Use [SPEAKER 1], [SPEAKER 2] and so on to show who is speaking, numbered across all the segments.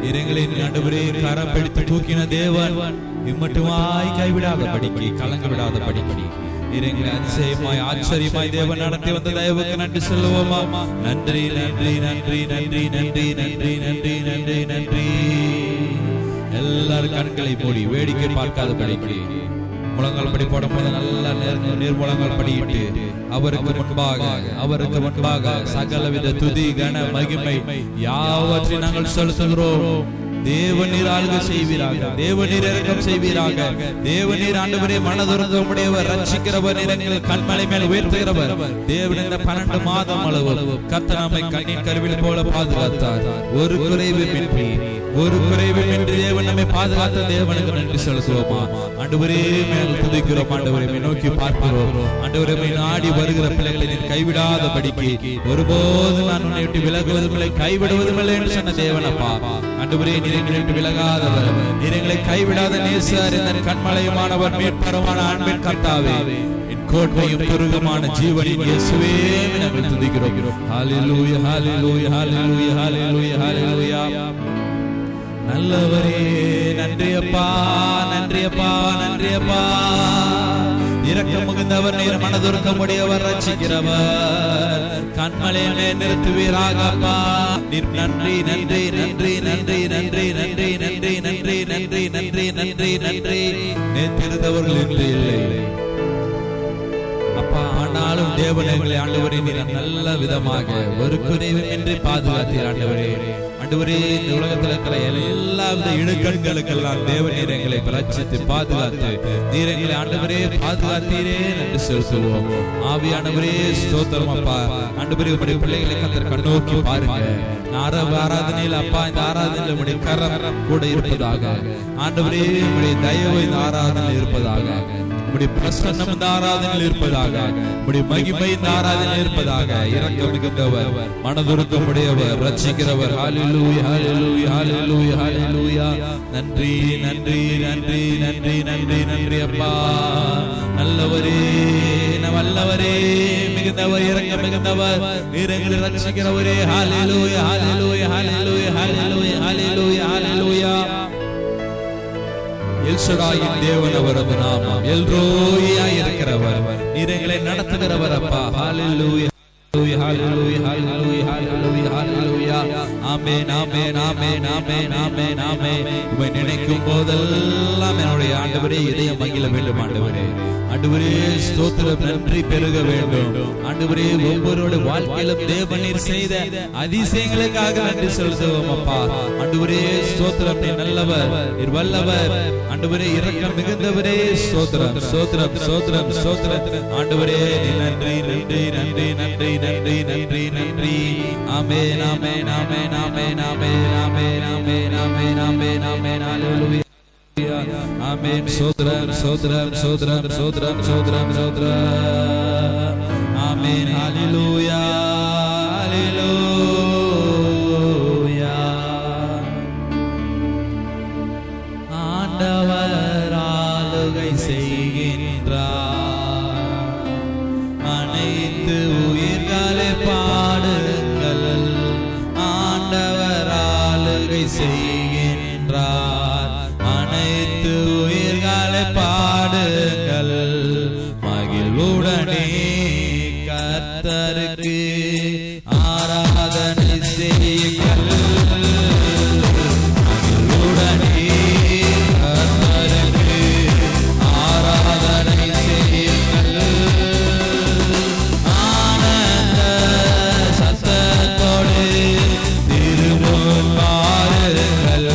[SPEAKER 1] இரங்களின் ஆண்டவரே கரம் பிடித்து தூக்கின தேவன் இம்மட்டுமாய் கைவிடாத படிக்கு கலங்க விடாத படிக்கு இரங்களை அதிசயமாய் ஆச்சரியமாய் தேவன் நடத்தி வந்த தயவுக்கு நன்றி சொல்லுவோமா? நன்றி நன்றி நன்றி நன்றி நன்றி நன்றி நன்றி நன்றி நன்றி. எல்லாரும் கண்களை மூடி வேடிக்கை பார்க்காத படிக்கு முழங்கால் படி போடும் போது நல்ல நீர்முழங்கால் படியிட்டு அவருக்கு முன்பாக சகலவித துதி கன மகிமை யாவற்றை நாங்கள் செலுத்துகிறோம். தேவநீர் ஆளுகை செய்வீராக, தேவநீர் இரக்கம் செய்வீராக. தேவநீர் ஆண்டவரே மனதுறக்கமுடையவர், ரட்சிக்கிறவர், எங்கள் கண்மலை மேல் உயர்த்துகிறவர். தேவன் இந்த 12 மாதம் அளவு கர்த்தர் நம்மை கண்ணின் கருவில் போல பாதுகாத்தார். ஒரு குறைவுமின்றி தேவன் நம்மை பாதுகாத்த தேவனுக்கு நன்றி செலுத்துவோமா? ஆண்டவரே மேல் துதிக்கிறோம், ஆண்டவரை நோக்கி பார்க்கிறோம். ஆண்டவரை நாடி வருகிற பிள்ளைகளை நீர் கைவிடாதபடிக்கு ஒருபோது நான் உன்னை விட்டு விலகுவதும் இல்லை கைவிடுவதும் இல்லை என்று சொன்ன தேவனப்பா. ஆண்டவரே நீர் எங்களை விட்டு விலகாதவர், நீர் எங்களை கைவிடாத நேசர், இந்த கண்மலையுமானவர், மீட்பருமான அன்பின் கர்த்தாவே, என் கோட்டையும் துருகமான ஜீவனின் இயேசுவே நாங்கள் துதிக்கிறோம். ஹல்லேலூயா ஹல்லேலூயா ஹல்லேலூயா ஹல்லேலூயா ஹல்லேலூயா. நல்லவரே நன்றி அப்பா, நன்றி அப்பா, நன்றி அப்பா. இரக்கம் மிகுந்தவர், நீர் மனதுருக்கமுடையவர், ரட்சிக்கிறவர், கண்மலையிலே நிறுத்துவீராக அப்பா. நீர் நன்றி நன்றி நன்றி நன்றி நன்றி நன்றி நன்றி நன்றி நன்றி நன்றி நன்றி நன்றி. நேற்றிருந்தவர்கள் என்று இல்லை அப்பா, ஆனாலும் தேவனை ஆண்டவரே நீர் நல்ல விதமாக ஒரு குறைவும் என்று பாதுகாத்தீர். ஆண்டவரே ஆண்டவரே இந்த உலகத்தில் இருக்கிற எல்லா வித இடுக்கண்களுக்கெல்லாம் தேவநீர் எங்களை ரட்சித்து பாதுகாத்து நீர் எங்களை ஆண்டவரே பாதுகாத்தீரே என்று செலுத்துவோம். ஆவியானவரே ஸ்தோத்திரம் அப்பா. ஆண்டவரே உம்முடைய பிள்ளைகளை கர்த்தர் கண்ணோக்கி பாருங்க. ஆராதனையில் அப்பா இந்த ஆராதனையில் உம்முடைய கரம் கூட இருப்பதாக. ஆண்டவரே உம்முடைய தயவு இந்த ஆராதனையில் இருப்பதாக. உம்முடைய பிரசன்னம் இந்த ஆராதனையில் இருப்பதாக. உம்முடைய மகிமை இந்த ஆராதனையில் இருப்பதாக. இரக்கம் மிகுந்தவர், மனதுருக்கமுடையவர், ரட்சிக்கிறவர். ஹல்லேலூயா ஹல்லேலூயா ஹல்லேலூயா ஹல்லேலூயா. நன்றி நன்றி நன்றி நன்றி நன்றி நன்றி அப்பா. நல்லவரே வல்லவரே, மிகுந்தவர், இரக்கம் மிகுந்தவர், எங்களை ரட்சிக்கிறவரே. ஹல்லேலூயா ஹல்லேலூயா ஹல்லேலூயா ஹல்லேலூயா ஹல்லேலூயா ஹல்லேலூயா. எல்ஷடாயின் தேவன் அவரது நாமம். எல்ரோயாய் இருக்கிறவர், நீர் எங்களை நடத்துகிறவர் அப்பா. ஹல்லேலூயா ஹல்லேலூயா ஹல்லேலூயா ஹல்லேலூயா ஹல்லேலூயா. ஆமென் ஆமென் ஆமென் ஆமென் ஆமென் ஆமென். உம்மை நினைக்கும் போதெல்லாம் என்னுடைய ஆண்டவரே இதயம் மகிழ வேண்டும். ஆண்டவரே ஆண்டவரே ஸ்தோத்திரம், நன்றி பெருக வேண்டும். ஆண்டவரே ஒவ்வொருவருடைய வாழ்க்கையிலும் தேவநீர் செய்த அதிசயங்களுக்காக நன்றி செலுத்துவோம் அப்பா. ஆண்டவரே ஸ்தோத்திரம், நீர் நல்லவர், நீர் வல்லவர். ஆண்டவரே இரக்கம் மிகுந்தவரே ஸ்தோத்திரம் ஸ்தோத்திரம் ஸ்தோத்திரம் ஸ்தோத்திரம். ஆண்டவரே நன்றி நன்றி நன்றி நன்றி நன்றி நன்றி நன்றி. ஆமென் ஆமென் ஆமென் ஆமென் ஆமென் ஆமென் ஆமென் ஆமென் ஆமென் ஆமென். ஹல்லேலூயா ஆமென். ஸ்தோத்திரம் ஸ்தோத்திரம் ஸ்தோத்திரம் ஸ்தோத்திரம் ஸ்தோத்திரம் ஸ்தோத்திரம். ஆமென். ஹல்லேலூயா ஹல்லேலூயா. ஆண்டவர் ஆளுகை செய்கின்றார், அனைத்து உயிர்களை பாடுங்கள். ஆண்டவர் ஆளுகை செய்கின்றார், அனைத்து உயிர்களை பாடுங்கள். மகிழ்வுடனே கர்த்தருக்கு ஆராதனை செய்யுங்கள். மகிழ்வுடனே கர்த்தருக்கு ஆராதனை செய்யுங்கள். ஆனந்த சத்தத்தோடு திருமுன் பாருங்கள்.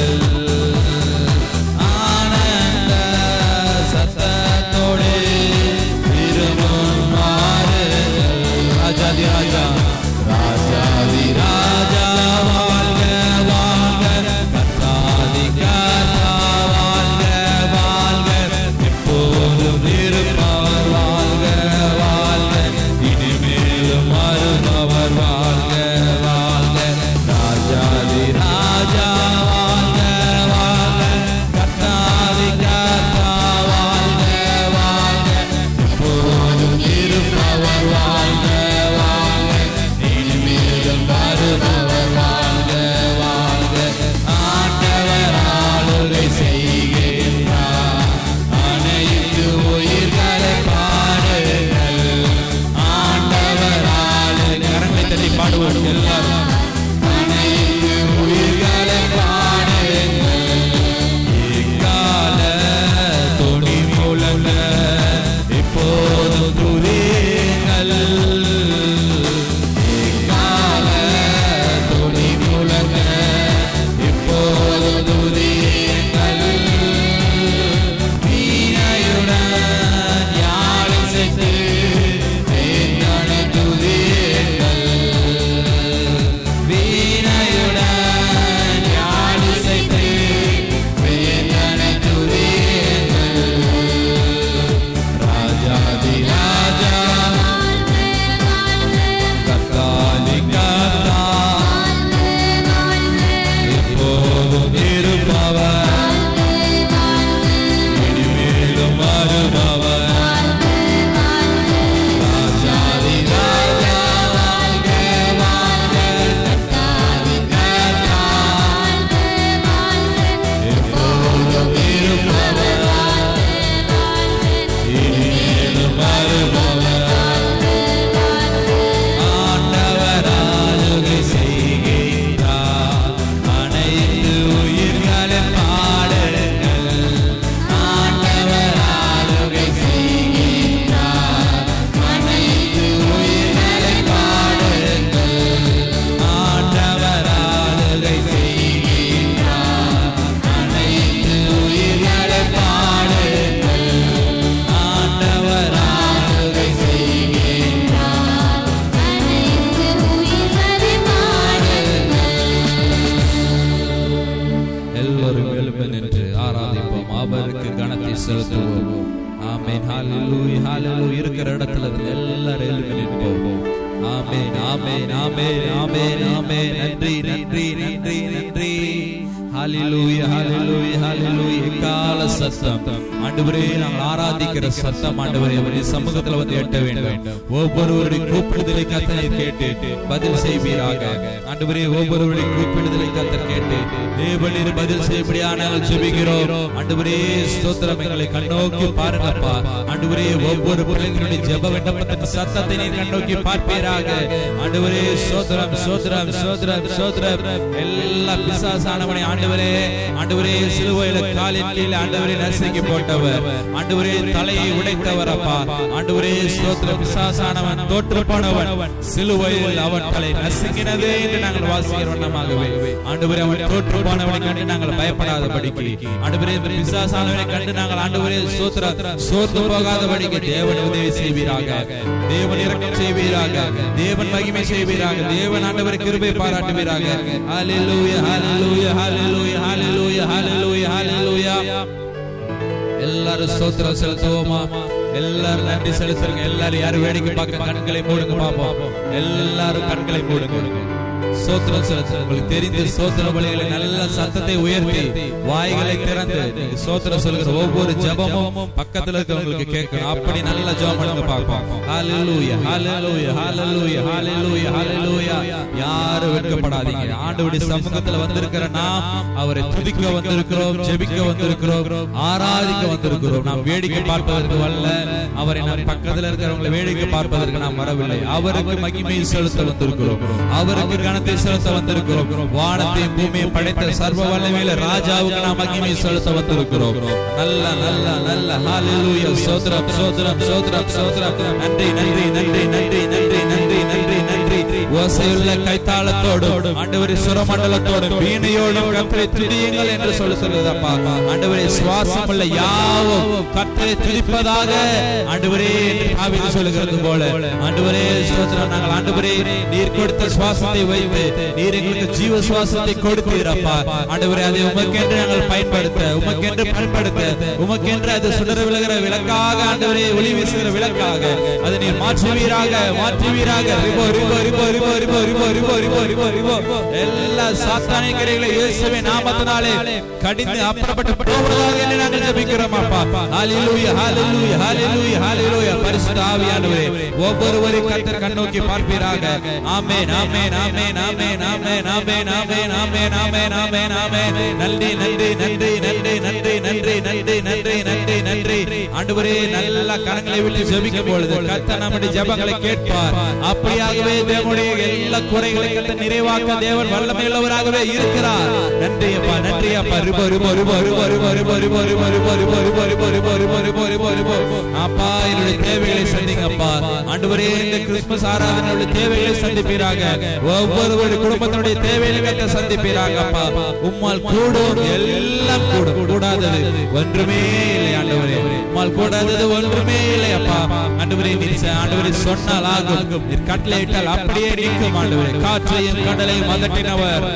[SPEAKER 1] எல்லோரும் எழுந்து நின்று ஆராதிப்போம், அவருக்கு கனத்தை செலுத்துவோம். ஆமென். ஹல்லேலூயா, ஹல்லேலூயா. இருக்கிற இடத்துல இருந்து எல்லாரும் எழுந்து நிற்போம். ஆமென், ஆமென், ஆமென், ஆமென், ஆமென். நன்றி, நன்றி, நன்றி, நன்றி. ஹல்லேலூயா, ஹல்லேலூயா, ஹல்லேலூயா. எக்கால சத்தம் ஆண்டவரே, நாங்கள் ஆராதிக்கிற சத்தம் ஆண்டவரே உம்முடைய சமூகத்துல வந்து எட்ட வேண்டும். ஒவ்வொருவருடைய கூப்பிடுதலை கர்த்தர் கேட்டு பதில் செய்வீராக. ஆண்டவரே, ஒவ்வொருவருடைய கூப்பிடுதலை கர்த்தர் கேட்டு தேவனீர் பதில் செய்யும்படியாக நாங்கள் ஜெபிக்கிறோம். ஆண்டவரே ஸ்தோத்திரம், எங்களை கண்ணோக்கி பாருங்கப்பா. ஆண்டவரே, ஒவ்வொரு பிள்ளைகளுடைய ஜெப விண்ணப்பத்தின் சத்தத்தை நீர் கண்ணோக்கி பார்ப்பீராக. ஆண்டவரே ஸ்தோத்திரம், ஸ்தோத்திரம், ஸ்தோத்திரம், ஸ்தோத்திரம். எல்லா பிசாசானவனை ஆண்டவரே, ஆண்டவரே சிலுவையில காலின் கீழே ஆண்டவரே நசுக்கி போட்டவர், ஆண்டவரே தலையை உடைத்தவர் அப்பா. ஆண்டவரே ஸ்தோத்திரம், பிசாசானவன் தோற்று போனவன், சிலுவையில் அவன் தலை நசுங்கினதே என்று நாங்கள் வாசிக்கிற வண்ணமாகவே ஆண்டவரே அவன் தோற்று போனவனை கண்டு நாங்கள் பயப்படாதபடிக்கு, ஆண்டவரே இந்த பிசாசானவனை கண்டு நாங்கள் ஆண்டவரே ஸ்தோத்திரம் சோர்ந்து போகாதபடிக்கு தேவன் உதவி செய்வீராக. தேவன் இரக்கம் செய்வீராக. தேவன் மகிமை செய்வீராக. தேவன் ஆண்டவரை கிருபை பாராட்டுவீராக. ஹல்லேலூயா, ஹல்லேலூயா, ஹல்லேலூயா, ஹல்லேலூயா, ஹல்லேலூயா, ஹல்லேலூயா. எல்லாரும் ஸ்தோத்திரம் செலுத்துவோமா? எல்லாரும் நன்றி செலுத்துங்க. எல்லாரும் யாரும் வேடிக்கை பார்க்க கண்களை மூடுங்க பாப்போம். எல்லாரும் கண்களை மூடுங்க. ஸ்தோத்திரம் செலுத்துங்க. உங்களுக்கு தெரிந்த ஸ்தோத்திர பலிகளை நல்ல சத்தத்தை உயர்த்தி வாய்களை திறந்து நீங்க ஸ்தோத்திரம் சொல்லுகிற ஒவ்வொரு ஜெபமும் பக்கத்துல இருக்கவங்களுக்கு கேட்கணும். அப்படி நல்ல ஜெபம் பண்ணுங்க பாப்போம். ஹல்லேலூயா, ஹல்லேலூயா, ஹல்லேலூயா, ஹல்லேலூயா, ஹல்லேலூயா. யாரும் வெட்கப்படாதீங்க. ஆண்டவருடைய சமூகத்துல வந்திருக்கிற நாம் அவரை துதிக்க வந்திருக்கிறோம், ஜெபிக்க வந்திருக்கிறோம், ஆராதிக்க வந்திருக்கிறோம். நாம் வேடிக்கை பார்ப்பதற்கு வரல. அவரை நம் பக்கத்துல இருக்கிறவங்களை வேடிக்கை பார்ப்பதற்கு நாம் வரவில்லை. அவருக்கு மகிமை செலுத்த வந்திருக்கிறோம். அவருக்கு கனத்தை செலுத்த வந்திருக்கிறோம். வானத்தையும் பூமியை படைத்த சர்வ வல்லமையுள்ள ராஜாவுக்கு நாம் மகிமை செலுத்த வந்திருக்கிறோம். நல்ல நல்ல நல்ல ஹல்லேலூயா. ஸ்தோத்திரம், ஸ்தோத்திரம், ஸ்தோத்திரம், ஸ்தோத்திரம். நன்றி, நன்றி, நன்றி, நன்றி, நன்றி, நன்றி, நன்றி, நன்றி. ஓசையுள்ள கைத்தாளத்தோடு ஆண்டவரே சுரமண்டலத்தோடு வீணையோடும் கர்த்தரை துதியுங்கள் என்று சொல்லுகிறது அப்பா. ஆண்டவரே சுவாசமுள்ள யாவும் கர்த்தரை துதிப்பதாக ஆண்டவரே என்று தாவீது சொல்லுகிறது போல ஆண்டவரே ஸ்தோத்திரம். நாங்கள் ஆண்டவரே நீர் கொடுத்த சுவாசத்தை வைத்து நீர் எங்களுக்கு ஜீவ சுவாசத்தை கொடுத்தீர் அப்பா. ஆண்டவரே அதை உமக்கென்று நாங்கள் பயன்படுத்த, உமக்கென்று பயன்படுத்த, உமக்கென்று அது சுடர விலகிற விளக்காக ஆண்டவரே ஒளி வீசுகிற விளக்காக அதை நீர் மாற்றுவீராக, மாற்றுவீராக. ரிபோ ரிபோ ரிபோ ரிபோ ரிபோ ரிபோ ரிபோ ரிபோ ரிபோ ரிபோ. எல்லா சாத்தானிய கிரைகளை இயேசுவின் நாமத்தினாலே கடிந்து அப்புறப்பட்டு போவதாக என்று நாங்கள் ஜெபிக்கிறோம் அப்பா. ஹல்லேலூயா, ஹல்லேலூயா, ஹல்லேலூயா, ஹல்லேலூயா. பரிசுத்த ஆவியானவரே ஒவ்வொருவரையும் கர்த்தர் கண்ணோக்கி பார்ப்பீராக. ஆமென், ஆமென், ஆமென், ஆமென், ஆமென், ஆமென், ஆமென், ஆமென், ஆமென், ஆமென், ஆமென். நன்றி, நன்றி, நன்றி, நன்றி, நன்றி, நன்றி, நன்றி, நன்றி, நன்றி, நன்றி. ஆண்டவரே நல்ல கரங்களை விட்டு ஜெபிக்கும் பொழுது கர்த்தர் நம்முடைய ஜெபங்களை கேட்பார். அப்படியாகவே தேவனுடைய எல்லா குறைகளை கர்த்தர் நிறைவாக்க தேவன் வல்லமையுள்ளவராகவே இருக்கிறார். நன்றி அப்பா, நன்றி அப்பா. ரிபோ ரிபோ ரிபோ ரிபோ ரிபோ ரிபோ ரிபோ ரிபோ ரிபோ ரிபோ ரிபோ ரிபோ ரிபோ ரிபோ ரிபோ ரிபோ ரிபோ. அப்பா என்னுடைய தேவைகளை சந்திங்கப்பா. ஆண்டவரே இந்த கிறிஸ்துமஸ் ஆராதனையுடைய தேவைகளை சந்திப்பீராக. ஒவ்வொருவருடைய குடும்பத்தினுடைய தேவைகளை கர்த்தர் சந்திப்பீராக அப்பா. உம்மால் கூடும் எல்லாம் கூடும், கூடாதது ஒன்றுமே இல்லை ஆண்டவரே. உம்மால் கூடாதது ஒன்றுமே இல்லை அப்பா. ஆண்டவரே நீர் ஆண்டவரே சொன்னால் ஆகும், நீர் கட்டளையிட்டால் அப்படியே நிற்கும் ஆண்டவரே. காற்றையும் கடலையும் அதட்டினவர்,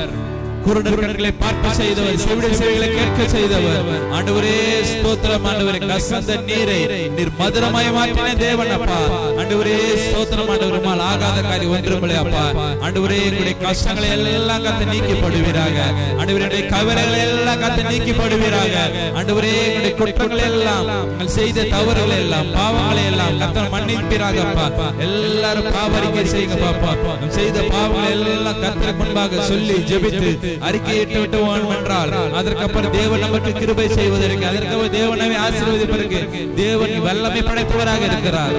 [SPEAKER 1] குருடர் கண்களை பார்க்க செய்தவர், செவிடர் செவிகளை கேட்க செய்தவர். ஆண்டவரே ஸ்தோத்திரம். ஆண்டவரே கசந்த நீரை நீர் மதுரமாய் மாற்றின தேவன் அப்பா. ஆண்டவரே ஸ்தோத்திரம். ஆண்டவரே உம்மால் ஆகாத காரியம் ஒன்றுமில்லை அப்பா. ஆண்டவரே எங்களுடைய கஷ்டங்களை எல்லாம் கர்த்தர் நீக்கிப்படுவீராக. ஆண்டவரே எங்களுடைய கவலைகளை எல்லாம் கர்த்தர் நீக்கிப்படுவீராக. ஆண்டவரே எங்களுடைய குற்றங்களை எல்லாம், நாங்கள் செய்த தவறுகளை எல்லாம், பாவங்களை எல்லாம் கர்த்தர் மன்னிப்பீராக அப்பா. எல்லாரும் பாவரிக்கை செய்யுங்க பாப்பா. நாம் செய்த பாவங்களை எல்லாம் கர்த்தருக்கு முன்பாக சொல்லி ஜெபித்து அறிக்கையிட்டு விட்டுவோம் என்றால் அதற்கப்புறம் தேவன் நமக்கு கிருபை செய்வதற்கு, அதற்கப்புறம் தேவனை ஆசீர்வதிப்பதற்கு தேவன் வல்லமை படைத்தவராக இருக்கிறார்.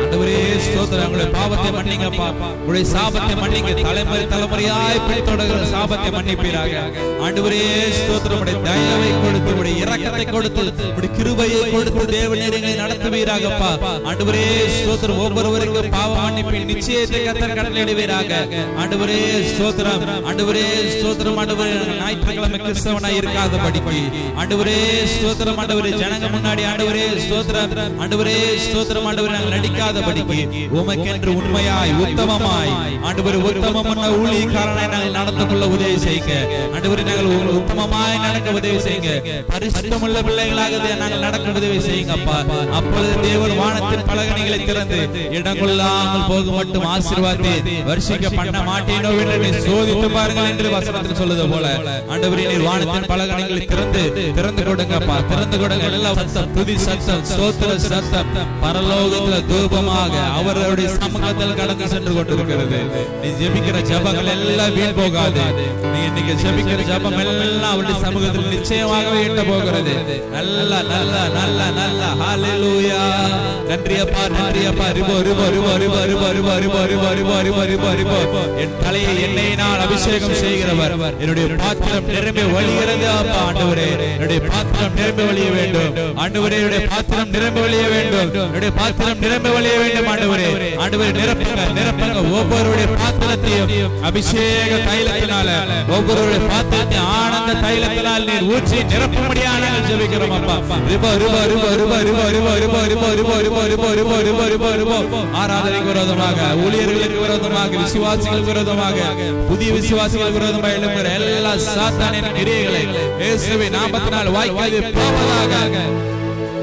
[SPEAKER 1] ஆண்டவரே ஸ்தோத்திரம். உங்களுடைய பாவத்தை மன்னிங்கப்பா. உங்களுடைய சாபத்தை மன்னிங்க. தலைமுறை தலைமுறையாய் பின்தொடர்கிற சாபத்தை மன்னிப்பீராக. ஆண்டவரே ஸ்தோத்திரம். உங்களுடைய தயவை கொடுத்து, உங்களுடைய இரக்கத்தை கொடுத்து, உங்களுடைய கிருபையை கொடுத்து தேவனே எங்களை நடத்துவீராகப்பா. ஆண்டவரே ஸ்தோத்திரம். ஒவ்வொருவருக்கும் பாவ மன்னிப்பின் நிச்சயத்தை கர்த்தர் கட்டளையிடுவீராக. ஆண்டவரே ஸ்தோத்திரம். ஆண்டவரே ஸ்தோத்திரம். ஆண்டவரே ஞாயிற்றுக்கிழமை கிறிஸ்தவனாய் இருக்காதபடிக்கு ஆண்டவரே ஸ்தோத்திரம். ஆண்டவரே ஜனங்க முன்னாடி ஆண்டவரே ஸ்தோத்திரம். ஆண்டவரே ஸ்தோத்திரம். ஆண்டவரே நாங்கள் நடிக்காத அழியாதபடிக்கு உமக்கென்று உண்மையாய் உத்தமமாய் ஆண்டவரே உத்தமமான ஊழியக்காரனை நாங்கள் நடந்து கொள்ள உதவி செய்யுங்க. ஆண்டவரே நாங்கள் உத்தமமாய் நடக்க உதவி செய்யுங்க. பரிசுத்தமுள்ள பிள்ளைகளாக நாங்கள் நடக்க உதவி செய்யுங்க அப்பா. அப்பொழுது தேவன் வானத்தின் பலகணிகளை திறந்து இடங்கொள்ளாமல் போக மட்டும் ஆசீர்வாதத்தை வருஷிக்க பண்ண மாட்டேனோ என்று சோதித்து பாருங்கள் என்று வசனத்தில் சொல்லுது போல ஆண்டவரே நீர் வானத்தின் பலகணிகளை திறந்து கொடுங்கப்பா. திறந்து கொடுங்க. எல்லா சத்தம், துதி சத்தம், ஸ்தோத்திர சத்தம் பரலோகத்துல தூபமாக அவருடைய சமூகத்தில் கடந்து சென்று கொண்டிருக்கிறது. நீ ஜெபிக்கிற ஜெபங்கள் எல்லாம் வீண் போகாது. நீ இன்னைக்கு ஜெபிக்கிற ஜெபம் எல்லாம் அவருடைய சமூகத்தில் நிச்சயமாகவே எட்ட போகிறது. நல்ல நல்ல நல்ல நல்ல ஹalleluya. நன்றி அப்பா, நன்றி அப்பா. ரிபோ ரிபோ ரிபோ ரிபோ ரிபோ ரிபோ ரிபோ ரிபோ ரிபோ ரிபோ ரிபோ ரிபோ. என் தலையை எண்ணெயினால் அபிஷேகம் செய்கிறவர். என்னுடைய பாத்திரம் நிரம்பி வழிகிறது அப்பா. ஆண்டவரே என்னுடைய பாத்திரம் நிரம்பி வழிய வேண்டும். ஆண்டவரே என்னுடைய பாத்திரம் நிரம்பி வழிய வேண்டும். என்னுடைய பாத்திரம் நிரம்பி வழிய வேண்டும். ஆண்டவரே ஆண்டவரே நிரப்புங்க நிரப்புங்க. ஒவ்வொருடைய பாத்திரத்தையும் அபிஷேக தைலத்தினால ஒவ்வொருடைய பாத்திரத்தையும் ஆனந்த தைலத்தினால் நீர் ஊற்றி நிரப்பும்படியாக நாங்கள் ஜெபிக்கிறோம் அப்பா. ரிபோ ரிபோ ரிபோ ரிபோ ரிபோ ரிபோ ரிபோ ரிபோ ரிபோ ரிபோ ரிபோ ரிபோ ரிபோ ரிபோ ரிபோ. ஆராதனைக்கு விரோதமாக, ஊழியர்களுக்கு விரோதமாக, விசுவாசிகளுக்கு விரோதமாக, புதிய விசுவாசிகளுக்கு விரோதமாக எழும்புகிற எல்லா சாத்தானின் கிரியைகளை இயேசுவின் நாமத்தினால் வாய்க்காது போவதாக.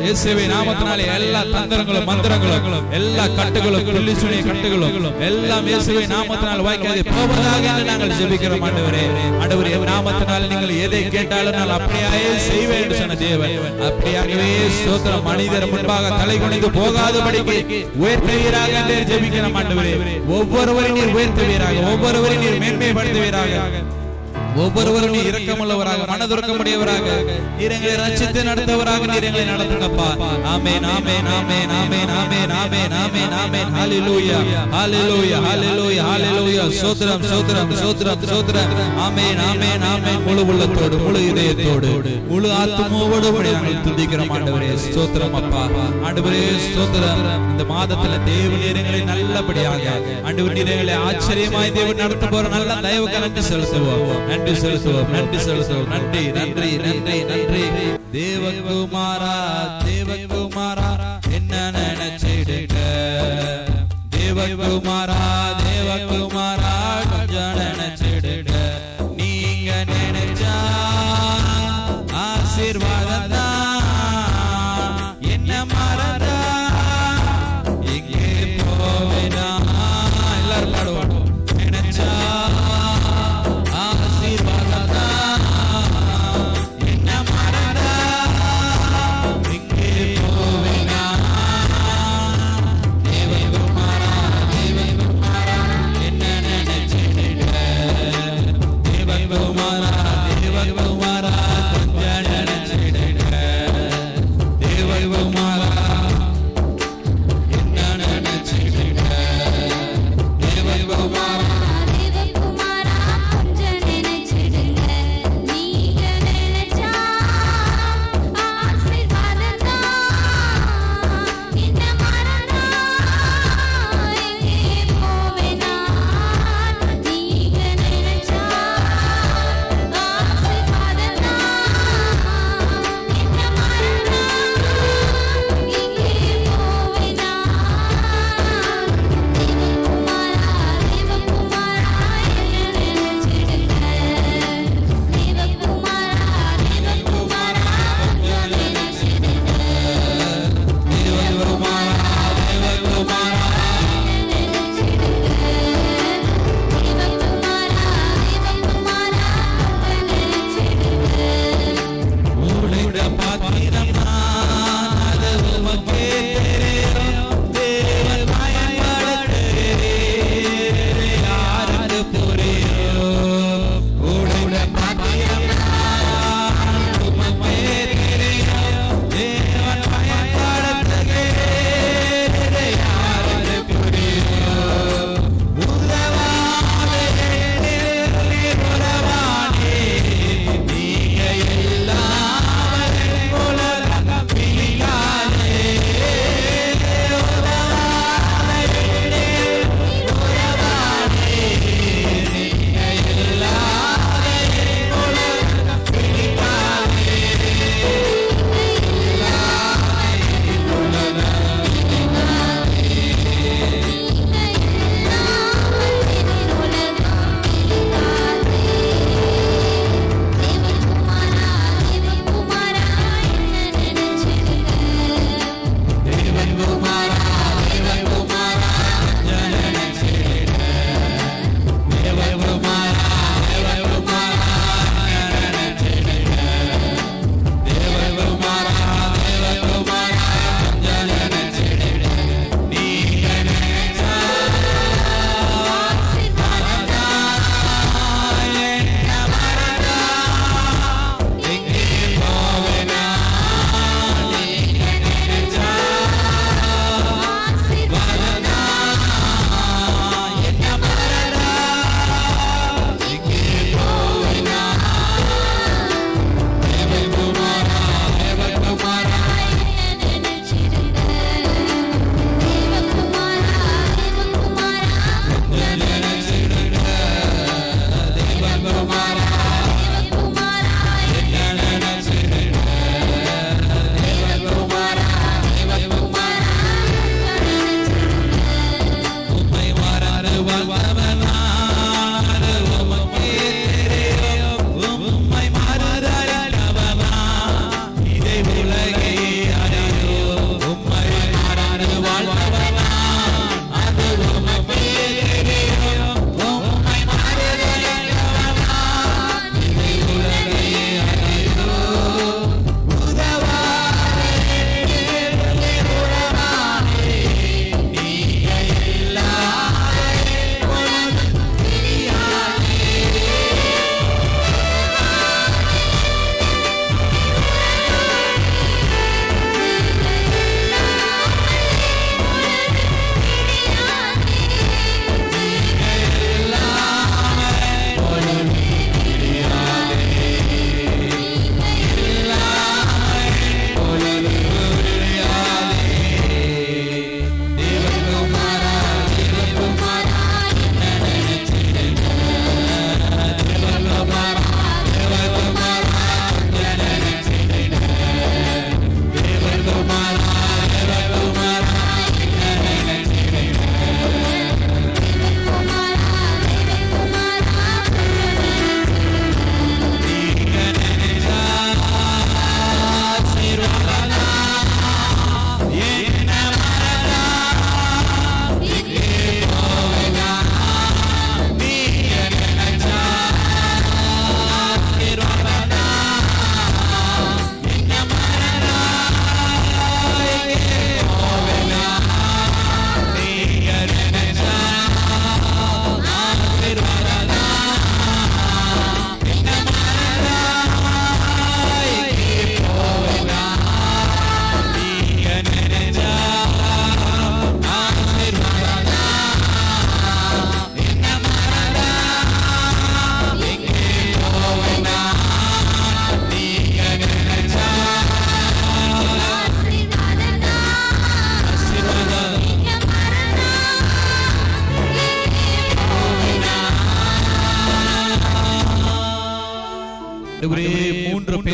[SPEAKER 1] இயேசுவின் நாமத்தினாலே எல்லா தந்திரங்களும் மந்திரங்களும் எல்லா கட்டுகளும் புள்ளிசுனிய கட்டுகளும் எல்லாம் இயேசுவின் நாமத்தினால் வாய்க்காது போவதாக என்று நாங்கள் ஜெபிக்கிறோம் ஆண்டவரே. ஆண்டவரே என் நாமத்தினால் நீங்கள் எதை கேட்டாலும் நான் அப்படியே செய்வேன் என்று சொன்ன தேவன் அப்படியாகவே ஸ்தோத்திரம். மனிதர் முன்பாக தலை குனிந்து போகாதபடிக்கு உயர்த்துவீராக என்று ஜெபிக்கிறோம் ஆண்டவரே. ஒவ்வொருவரையும் நீர் உயர்த்துவீராக, ஒவ்வொருவரையும் நீர் மேன்மைப்படுத்துவீராக, ஒவ்வொருவரும் நீ இரக்கமுள்ளவராக மனதுருக்கமுடையவராக நீர் எங்களை ரட்சித்து நடத்துவராக நீர் எங்களை நடத்துங்கப்பா. ஆமென் ஆமென் ஆமென் ஆமென் ஆமென் ஆமென் ஆமென் ஆமென். ஹalleluya ஹalleluya ஹalleluya ஹalleluya. ஸ்தோத்திரம் ஸ்தோத்திரம் ஸ்தோத்திரம் ஸ்தோத்திரம். ஆமென் ஆமென் ஆமென். முழு உள்ளத்தோடு, முழு இதயத்தோடு, முழு ஆத்துமாவோடு நாங்கள் துதிக்கிறோம் ஆண்டவரே. ஸ்தோத்திரம் அப்பா. ஆண்டவரே ஸ்தோத்திரம். இந்த மாதத்துல தேவன் நீர் எங்களை நல்லபடியாக ஆண்டவர் நீர் எங்களை ஆச்சரியமாய் தேவன் நடத்த போற நல்ல தயவுக்கு நன்றி செலுத்துவோம். நன்றி செலுத்துவோம், நன்றி செலுத்துவோம். நன்றி நன்றி நன்றி நன்றி. தேவகுமாரா தேவகுமாரா என்ன நினைச்சிடுங்க. தேவகுமாரா தேவகுமாரா கொஞ்சம் நினைச்சிடுங்க. நீங்க நினைச்சா ஆசீர்வாதம் தான். என்ன மறந்தா எங்கே போவேனா. எல்லாரும் பாடுவோம். நினைச்சா தேவகுமாரா தேவகுமாரா கொஞ்சம் நினைச்சு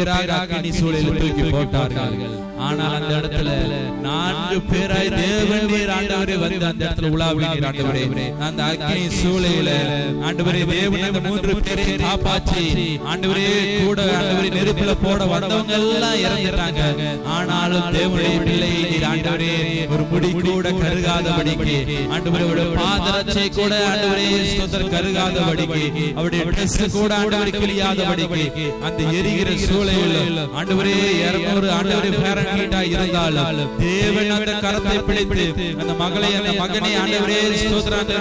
[SPEAKER 1] பேராக அக்கினி சூளையில் தூக்கி போட்டார்கள். ஆனால் அந்த இடத்துல 4 பேராய் தேவன் நீர் ஆண்டவரே வந்து அந்த இடத்துல உலாவினீர் ஆண்டவரே. அந்த அக்கினி சூளையில ஆண்டவரே தேவன் அந்த 3 பேரை காப்பாற்றி ஆண்டவரே கூட ஆண்டவரே நெருப்புல போட வந்தவங்க எல்லாம் இறந்துட்டாங்க. ஆனாலும் தேவனுடைய பிள்ளை நீர் ஆண்டவரே ஒரு முடி கூட கருகாதபடிக்கு ஆண்டவரே ஒரு பாதரட்சை கூட ஆண்டவரே ஸ்தோத்திரம் கருகாதபடிக்கு அவருடைய ட்ரெஸ் கூட ஆண்டவரே கிழியாதபடிக்கு அந்த எரிகிற சூளையில் ஆண்டவரே 200 ஆண்டவரே பேரங்கீட்டா இருந்தாலும் தேவன் அந்த கரத்தை பிடித்து அந்த மகளை அந்த மகனை ஆண்டவரே ஸ்தோத்திரம்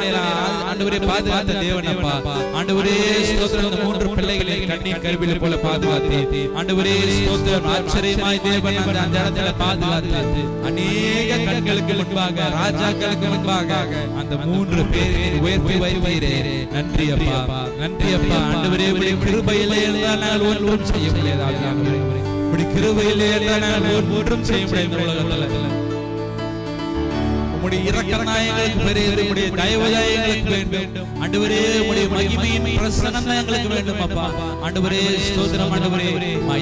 [SPEAKER 1] ஆண்டவரே பாதுகாத்த தேவன் அப்பா. ஆண்டவரே ஸ்தோத்திரம் அந்த 3 பிள்ளைகளை கண்ணீர் கருவில போல பாதுகாத்து ஆண்டவரே ஸ்தோத்திரம் ஆச்சரியமாய் தேவன் அந்த இடத்துல பாதுகாத்து அநேக கண்களுக்கு முன்பாக ராஜாக்களுக்கு முன்பாக அந்த 3 பேரை உயர்த்தி வைத்தீரே. நன்றி அப்பா, நன்றி அப்பா. ஆண்டவரே உம்முடைய கிருபையிலே இருந்தால் நாங்கள் ஒன்றும் செய்ய முடியாது. உம்முடைய கிருபையிலே இருந்தால் நாங்கள் ஒன்றும் செய்ய முடியாது. உலகத்துல உம்முடைய இரக்கநாயங்களுக்கு பெரியது, உம்முடைய தயவுதாயங்களுக்கு வேண்டும் ஆண்டவரே. உம்முடைய மகிமையின் பிரசன்னம் எங்களுக்கு வேண்டும் அப்பா. ஆண்டவரே ஸ்தோத்திரம் ஆண்டவரே.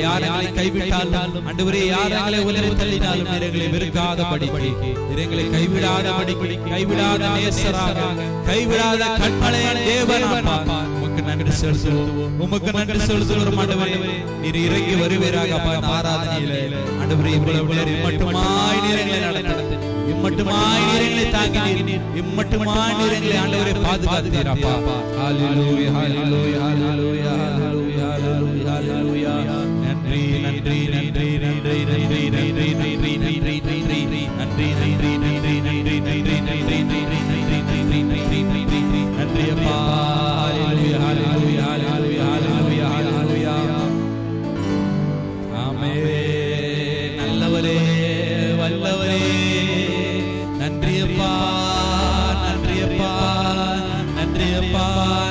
[SPEAKER 1] யார் எங்களை கைவிட்டாலும் ஆண்டவரே, யார் எங்களை உலகி தள்ளினாலும் எங்களை வெறுக்காதபடிக்கு, எங்களை கைவிடாதபடிக்கு, கைவிடாத நேசராக, கைவிடாத கண்மலையின் தேவன் அப்பா. உமக்கு நன்றி செலுத்துவோம், உமக்கு நன்றி செலுத்துவோம் ஆண்டவரே. நீர் இறங்கி வருவீராக அப்பா. ஆராதனையிலே ஆண்டவரே இவ்வளவு நேரம் இம்மட்டுமாய் நீர் எங்களை நடத்த, இம்மட்டுமாய் நீர் எங்களை தாங்கினீர், இம்மட்டுமாய் நீர் எங்களை ஆண்டவரே பாதுகாத்தீர் அப்பா. ஹல்லேலூயா, ஹல்லேலூயா, ஹல்லேலூயா, ஹல்லேலூயா, ஹல்லேலூயா, ஹல்லேலூயா. நன்றி நன்றி நன்றி நன்றி நன்றி நன்றி நன்றி நன்றி நன்றி நன்றி நன்றி நன்றி நன்றி நன்றி நன்றி நன்றி நன்றி நன்றி நன்றி அப்பா. ஹல்லேலூயா, ஹல்லேலூயா, ஹல்லேலூயா, ஹல்லேலூயா, ஹல்லேலூயா. ஆமென். நல்லவரே, வல்லவரே, நன்றி அப்பா, நன்றி அப்பா, நன்றி அப்பா,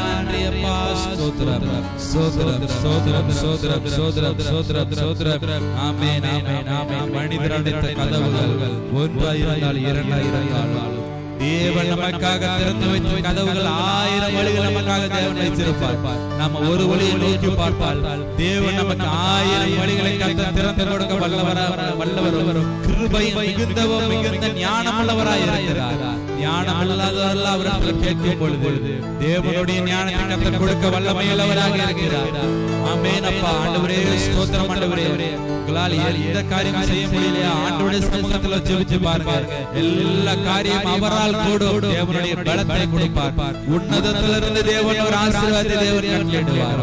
[SPEAKER 1] நன்றி அப்பா. ஸ்தோத்திரம், ஸ்தோத்திரம், ஸ்தோத்திரம், ஸ்தோத்திரம், ஸ்தோத்திரம், ஸ்தோத்திரம், ஸ்தோத்திரம். ஆமென், ஆமென், ஆமென். மனிதர் அடைத்த கதவுகள் ஒன்றாய் இருந்தால் 2 இருந்தாலும் தேவன் நமக்காக திறந்து வைத்த கதவுகள் 1000 வழிகள் நமக்காக தேவன் வைத்திருப்பார். நாம ஒரு வழியை நோக்கி பார்ப்பால் தேவன் நமக்கு 1000 வழிகளை திறந்து கொடுக்க வல்லவர். கிருபை மிகுந்தவர், மிகுந்த ஞானம் உள்ளவராய் இருக்கிறார். ஞானம் இல்லாதவர்கள் அவரிடத்தில் கேட்கும் பொழுது தேவனுடைய ஞானத்தை கர்த்தர் கொடுக்க வல்லமையுள்ளவராக இருக்கிறார். ஆமென் அப்பா. ஆண்டவரே ஸ்தோத்திரம் ஆண்டவரே. உங்களால் எந்த காரியம் செய்ய முடியலையா ஆண்டவருடைய சமூகத்தில் ஜெபிச்சு பாருங்க. எல்லா காரியம் அவரால் கூடும். தேவனுடைய பலத்தை கொடுப்பார். உன்னதத்திலிருந்து தேவன் ஒரு ஆசீர்வாதத்தை தேவன் கட்டளையிடுவார்.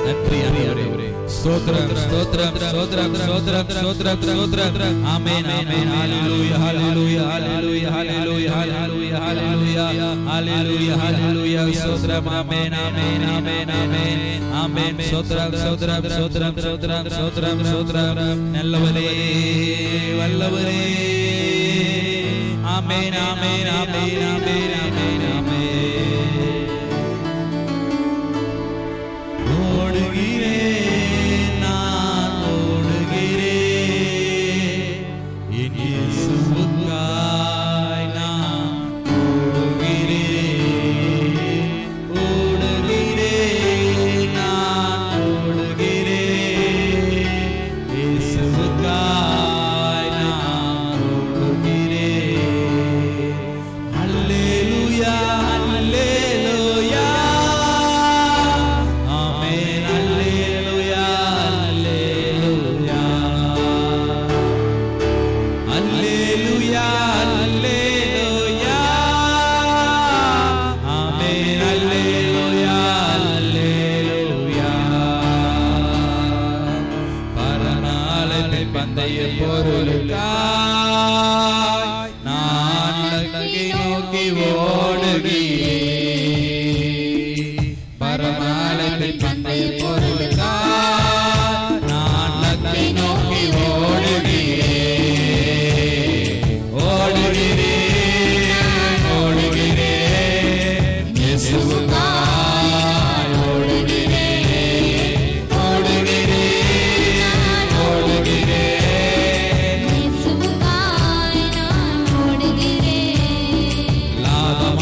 [SPEAKER 1] நன்றி ஆண்டவரே. ஸ்தோத்திரம், ஸ்தோத்திரம், ஸ்தோத்திரம், ஸ்தோத்திரம், ஸ்தோத்திரம், ஸ்தோத்திரம். ஆமென், ஆமென். ஹல்லேலூயா, ஹல்லேலூயா, ஹல்லேலூயா, ஹல்லேலூயா, ஹல்லேலூயா, ஹல்லேலூயா, ஹல்லேலூயா, ஹல்லேலூயா. ஸ்தோத்திரம். ஆமென், ஆமென், ஆமென், ஆமென், ஆமென். ஸ்தோத்திரம், ஸ்தோத்திரம், ஸ்தோத்திரம், ஸ்தோத்திரம், ஸ்தோத்திரம், ஸ்தோத்திரம். நல்லவரே, வல்லவரே. ஆமென், ஆமென், ஆமென், ஆமென், ஆமென், ஆமென். ஓடுகிறேன், நான் ஓடுகிறேன், என் இயேசுவுக்காய் நான் ஓடுகிறேன். ஓடுகிறேன், நான் ஓடுகிறேன், இயேசுவுக்காய் நான் ஓடுகிறேன். அல்லேலூயா, அல்லேலூயா. ஆமென். அல்லேலூயா, அல்லேலூயா. அல்லேலூயா, அல்லேலூயா. ஆமென். அல்லேலூயா, அல்லேலூயா. பரநாளின் பந்தய பொருளுக்காய் நான் இலக்கை நோக்கி ஓடுகிறேன். பரநாளின் பந்தய பொருளுக்காய் நான் இலக்கை நோக்கி ஓடுகிறேன். ஓடுகிறேன், ஓடுகிறேன், இயேசுவுக்காய் ஓடுகிறேன். ஓடுகிறேன், ஓடுகிறேன்,
[SPEAKER 2] இயேசுவுக்காய் நான் ஓடுகிறேன்.
[SPEAKER 1] லாபம்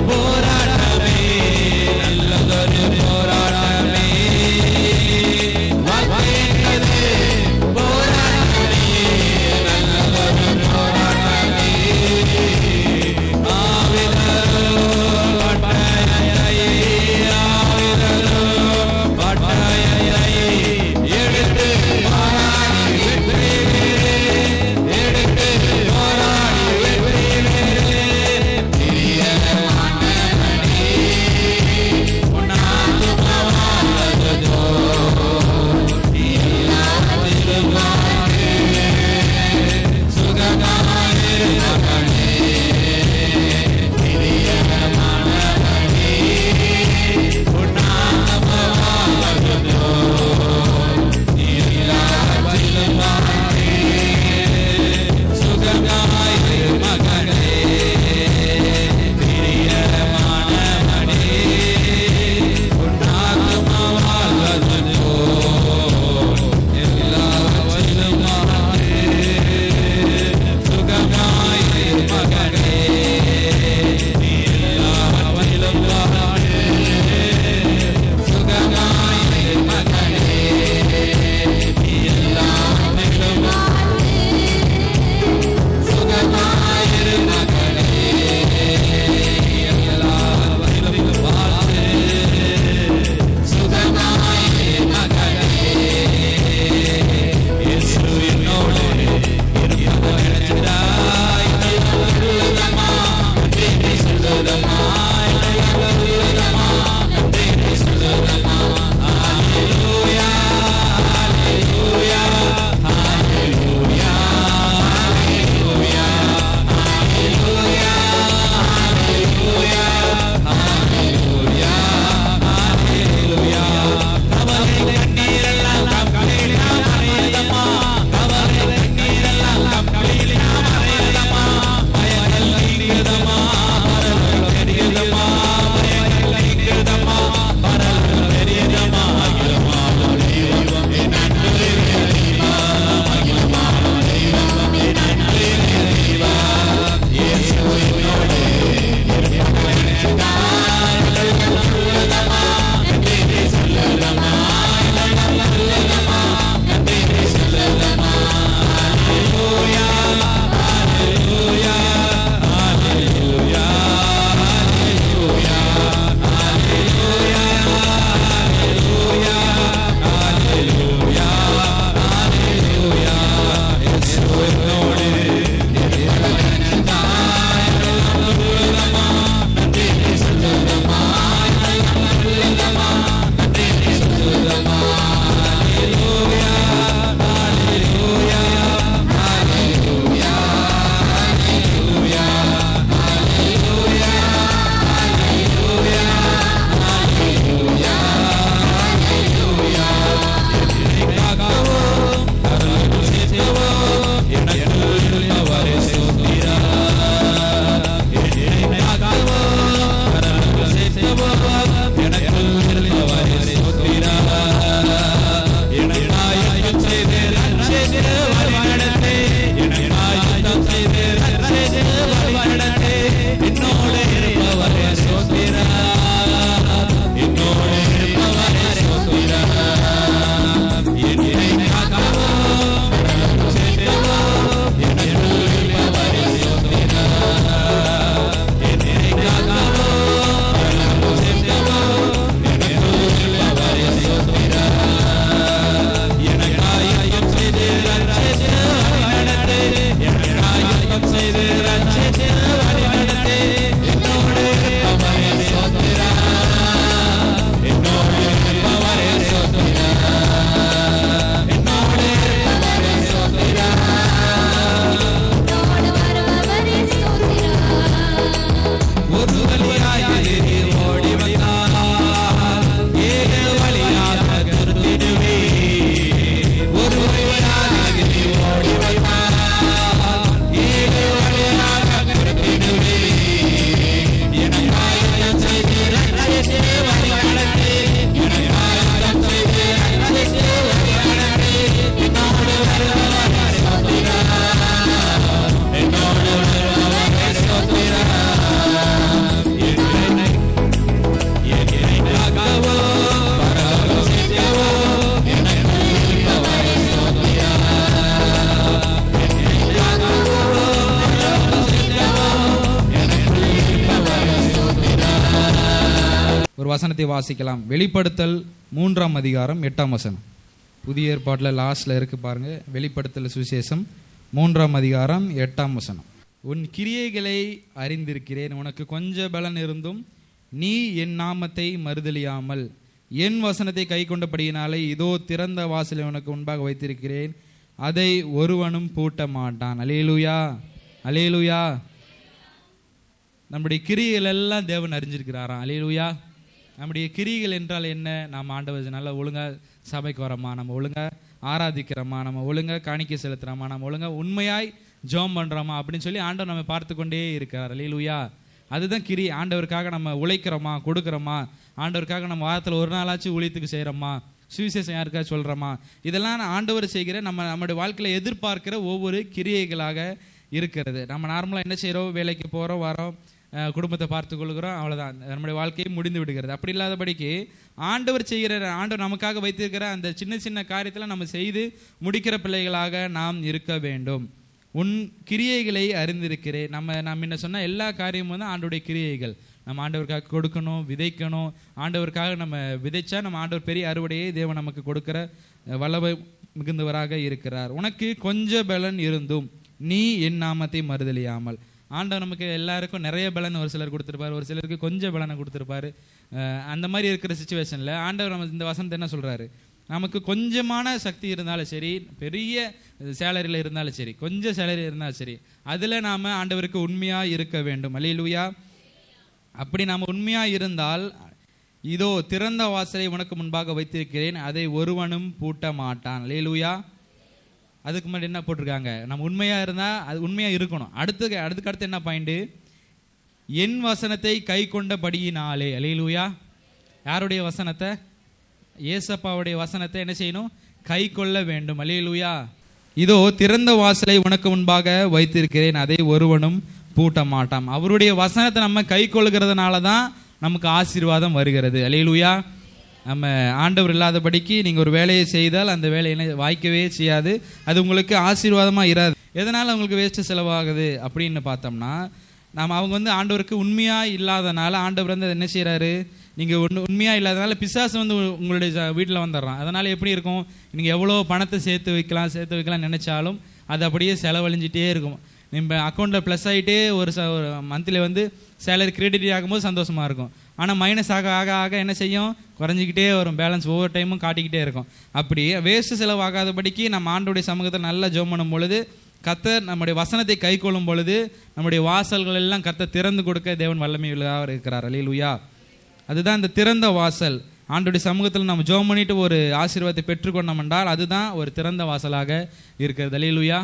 [SPEAKER 1] போராட்டமே, நல்லதொரு போராட்டமே, வாழ்க்கை என்பது போராட்டமே, நல்லதொரு போராட்டமே. ஆவிலரோ பட்டயத்தை, ஆவிலரோ பட்டயத்தை எடுத்து போராடி வெற்றியே, எடுத்து போராடி வெற்றியே. சிறிய
[SPEAKER 2] ஒரு வசனத்தை வாசிக்கலாம். வெளிப்படுத்தல் 3ஆம் அதிகாரம் 8ஆம் வசனம். புதிய ஏற்பாட்டில் லாஸ்ட்ல இருக்கு பாருங்க. வெளிப்படுத்தல் சுவிசேஷம் 3ஆம் அதிகாரம் 8ஆம் வசனம். உன் கிரியைகளை அறிந்திருக்கிறேன், உனக்கு கொஞ்ச பலன் இருந்தும் நீ என் நாமத்தை மறுதலியாமல் என் வசனத்தை கை கொண்டபடியினாலே இதோ திறந்த வாசலை உனக்கு முன்பாக வைத்திருக்கிறேன், அதை ஒருவனும் பூட்ட மாட்டான். அல்லேலூயா, அல்லேலூயா. நம்முடைய கிரியைகள் எல்லாம் தேவன் அறிஞ்சிருக்கிறாராம். அல்லேலூயா. நம்முடைய கிரியைகள் என்றால் என்ன? நாம் ஆண்டவர் நல்லா ஒழுங்கா சபைக்கு வரோமா, நம்ம ஒழுங்கா ஆராதிக்கிறோமா, நம்ம ஒழுங்கா காணிக்கை செலுத்துறோமா, நம்ம ஒழுங்கா உண்மையாய் ஜெபம் பண்றோமா அப்படின்னு சொல்லி ஆண்டவர் நம்ம பார்த்து கொண்டே இருக்கிறார். அல்லேலூயா. அதுதான் கிரி. ஆண்டவருக்காக நம்ம உழைக்கிறோமா, கொடுக்குறோமா, ஆண்டவருக்காக நம்ம வாரத்தில் ஒரு நாளாச்சும் ஊழியத்துக்கு செய்கிறோமா, சுவிசேஷம் யாருக்காக சொல்கிறோமா, இதெல்லாம் ஆண்டவர் செய்கிற நம்முடைய வாழ்க்கையில் எதிர்பார்க்கிற ஒவ்வொரு கிரியைகளாக இருக்கிறது. நம்ம நார்மலாக என்ன செய்கிறோம்? வேலைக்கு போகிறோம், வரோம், குடும்பத்தை பார்த்து கொள்கிறோம், அவ்வளோதான், நம்முடைய வாழ்க்கையை முடிந்து விடுகிறது. அப்படி இல்லாதபடிக்கு ஆண்டவர் செய்கிற, ஆண்டவர் நமக்காக வைத்திருக்கிற அந்த சின்ன சின்ன காரியத்தில் நம்ம செய்து முடிக்கிற பிள்ளைகளாக நாம் இருக்க வேண்டும். உன் கிரியைகளை அறிந்திருக்கிறேன். நம்ம என்ன சொன்னால் எல்லா காரியமும் வந்து ஆண்டவருடைய கிரியைகள். நம்ம ஆண்டவருக்காக கொடுக்கணும், விதைக்கணும். ஆண்டவருக்காக நம்ம விதைச்சா நம்ம ஆண்டவர் பெரிய அறுவடையை தேவன் நமக்கு கொடுக்கிற வல்லமை மிகுந்தவராக இருக்கிறார். உனக்கு கொஞ்ச பலன் இருந்தும் நீ என் நாமத்தை மறுதலியாமல். ஆண்டவர் நமக்கு எல்லாருக்கும் நிறைய பலன் ஒரு சிலர் கொடுத்துருப்பாரு, ஒரு சிலருக்கு கொஞ்சம் பலனை கொடுத்துருப்பாரு. அந்த மாதிரி இருக்கிற சிச்சுவேஷனில் ஆண்டவர் நம்ம இந்த வசனத்தை என்ன சொல்கிறாரு? நமக்கு கொஞ்சமான சக்தி இருந்தாலும் சரி, பெரிய சேலரியில் இருந்தாலும் சரி, கொஞ்சம் சேலரி இருந்தாலும் சரி, அதில் நாம் ஆண்டவருக்கு உண்மையாக இருக்க வேண்டும். அல்லேலூயா. அப்படி நாம் உண்மையாக இருந்தால் இதோ திறந்த வாசலை உனக்கு முன்பாக வைத்திருக்கிறேன், அதை ஒருவனும் பூட்ட மாட்டான். அல்லேலூயா. அதுக்கு முன்னாடி என்ன போட்டிருக்காங்க? நம்ம உண்மையாக இருந்தால் அது உண்மையாக இருக்கணும். அடுத்து என்ன பாயிண்ட்? என் வசனத்தை கை கொண்டபடியினாலே. அல்லேலூயா. யாருடைய வசனத்தை? ஏசப்பாவுடைய வசனத்தை என்ன செய்யணும்? கை கொள்ள வேண்டும். அல்லேலூயா. இதோ திறந்த வாசலை உனக்கு முன்பாக வைத்திருக்கிறேன், அதை ஒருவனும் பூட்ட மாட்டான். அவருடைய வசனத்தை நம்ம கை கொள்கிறதுனால தான் நமக்கு ஆசீர்வாதம் வருகிறது. அல்லேலூயா. நம்ம ஆண்டவர் இல்லாதபடிக்கு நீங்கள் ஒரு வேலையை செய்தால் அந்த வேலையை வாய்க்கவே செய்யாது, அது உங்களுக்கு ஆசீர்வாதமாக இராது. எதனால் உங்களுக்கு வேஸ்ட்டு செலவாகுது அப்படின்னு பார்த்தோம்னா, அவங்க வந்து ஆண்டவருக்கு உண்மையாக இல்லாதனால ஆண்டவர் வந்து என்ன செய்கிறாரு? நீங்கள் உண்மையாக இல்லாதனால பிசாசு வந்து உங்களுடைய வீட்டில் வந்துடுறான். அதனால் எப்படி இருக்கும்? நீங்கள் எவ்வளோ பணத்தை சேர்த்து வைக்கலாம் நினச்சாலும் அது அப்படியே செலவழிஞ்சிட்டே இருக்கும். நம்ம அக்கௌண்ட்டில் ப்ளஸ் ஆகிட்டே ஒரு மந்த்லி வந்து சேலரி கிரெடிட் ஆகும்போது சந்தோஷமாக இருக்கும். ஆனால் மைனஸ் ஆக ஆக ஆக என்ன செய்யும்? குறைஞ்சிக்கிட்டே வரும். பேலன்ஸ் ஒவ்வொரு டைமும் காட்டிக்கிட்டே இருக்கும். அப்படி வேஸ்ட்டு செலவாகாதபடிக்கு நம்ம ஆண்டோடைய சமூகத்தை நல்லா ஜெபம் பண்ணும் பொழுது, கர்த்தர் நம்முடைய வசனத்தை கை கொள்ளும் பொழுது நம்முடைய வாசல்கள் எல்லாம் கர்த்தர் திறந்து கொடுக்க தேவன் வல்லமையுள்ளதாக இருக்கிறார். அல்லேலூயா. அதுதான் இந்த திறந்த வாசல். ஆண்டோடைய சமூகத்தில் நம்ம ஜெபம் பண்ணிட்டு ஒரு ஆசீர்வாதத்தை பெற்றுக்கொண்டோம் என்றால் அதுதான் ஒரு திறந்த வாசலாக இருக்கிறது. அல்லேலூயா.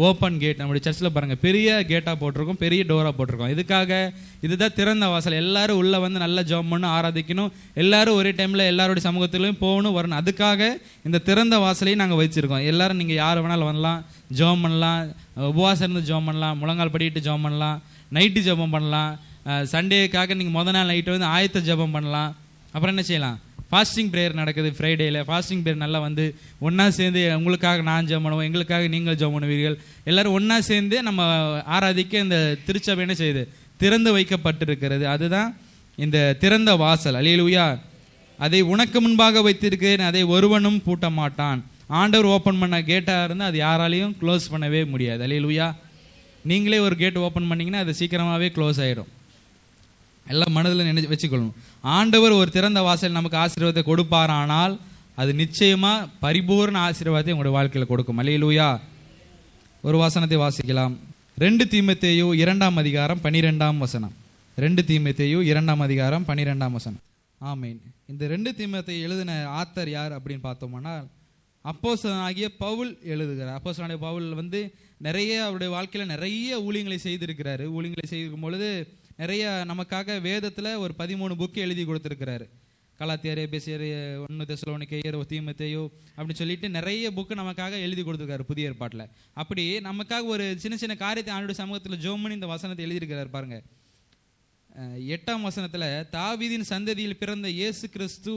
[SPEAKER 2] Open gate. நம்முடைய சர்ச்சில் பாருங்கள், பெரிய கேட்டாக போட்டிருக்கோம், பெரிய டோராக போட்டிருக்கோம். இதுதான் திறந்த வாசல். எல்லாரும் உள்ளே வந்து நல்லா ஜெபம் பண்ணணும், ஆராதிக்கணும், எல்லாரும் ஒரே டைமில் எல்லாருடைய சமூகத்திலையும் போகணும், வரணும். அதுக்காக இந்த திறந்த வாசலையும் நாங்கள் வச்சுருக்கோம். எல்லாரும் நீங்கள் யார் வேணாலும் வரலாம், ஜெபம் பண்ணலாம், உபவாசம் இருந்து ஜெபம் பண்ணலாம், முழங்கால் படிக்கிட்டு ஜெபம் பண்ணலாம், நைட்டு ஜெபம் பண்ணலாம், சண்டேக்காக நீங்கள் முதல் நாள் நைட்டு வந்து ஆயத்த ஜெபம் பண்ணலாம். அப்புறம் என்ன செய்யலாம்? ஃபாஸ்டிங் ப்ரேயர் நடக்குது ஃப்ரைடேயில். ஃபாஸ்டிங் ப்ரேயர் நல்லா வந்து ஒன்றா சேர்ந்து உங்களுக்காக நான் ஜெபம் பண்ணுவோம், எங்களுக்காக நீங்கள் ஜெபம் பண்ணுவீர்கள், எல்லோரும் ஒன்றா சேர்ந்து நம்ம ஆராதிக்க இந்த திருச்சபை என்ன செய்யுது? திறந்து வைக்கப்பட்டிருக்கிறது. அதுதான் இந்த திறந்த வாசல். அல்லேலூயா. அதை உனக்கு முன்பாக வைத்திருக்கிறேன், அதை ஒருவனும் பூட்ட மாட்டான். ஆண்டவர் ஓப்பன் பண்ண கேட்டாக இருந்தால் அது யாராலையும் க்ளோஸ் பண்ணவே முடியாது. அல்லேலூயா. நீங்களே ஒரு கேட் ஓப்பன் பண்ணிங்கன்னா அது சீக்கிரமாகவே க்ளோஸ் ஆகிடும். எல்லாம் மனதில் நினைச்சு வச்சுக்கொள்ளணும். ஆண்டவர் ஒரு திறந்த வாசல் நமக்கு ஆசீர்வாதத்தை கொடுப்பாரானால் அது நிச்சயமாக பரிபூர்ண ஆசீர்வாதத்தை உங்களுடைய வாழ்க்கையில் கொடுக்கும். அல்லேலூயா. ஒரு வசனத்தை வாசிக்கலாம். 2 தீமோத்தேயு 2ஆம் அதிகாரம் 12ஆம் வசனம். 2 தீமோத்தேயு 2ஆம் அதிகாரம் 12ஆம் வசனம். ஆமீன். இந்த 2 தீமோத்தேயு எழுதின ஆத்தர் யார் அப்படின்னு பார்த்தோம்னா, அப்போஸ்தலனாகிய பவுல் எழுதுகிறார். அப்போஸ்தலனாகிய பவுல் வந்து நிறைய அவருடைய வாழ்க்கையில் நிறைய ஊழியங்களை செய்திருக்கிறாரு. ஊழியங்களை செய்திருக்கும் பொழுது நிறைய நமக்காக வேதத்தில் ஒரு 13 புக்கு எழுதி கொடுத்துருக்கிறாரு. கலாத்தியர், எபேசியர், 1 தெசலோனிக்கேயர், தீமோத்தேயு அப்படின்னு சொல்லிட்டு நிறைய புக்கு நமக்காக எழுதி கொடுத்துருக்காரு புதிய ஏற்பாட்டில். அப்படி நமக்காக ஒரு சின்ன சின்ன காரியத்தை ஆண்டவருடைய சமூகத்தில் ஜெபம் பண்ணி இந்த வசனத்தை எழுதியிருக்கிறார் பாருங்க. 8ஆம் வசனத்தில், தாவீதின் சந்ததியில் பிறந்த இயேசு கிறிஸ்து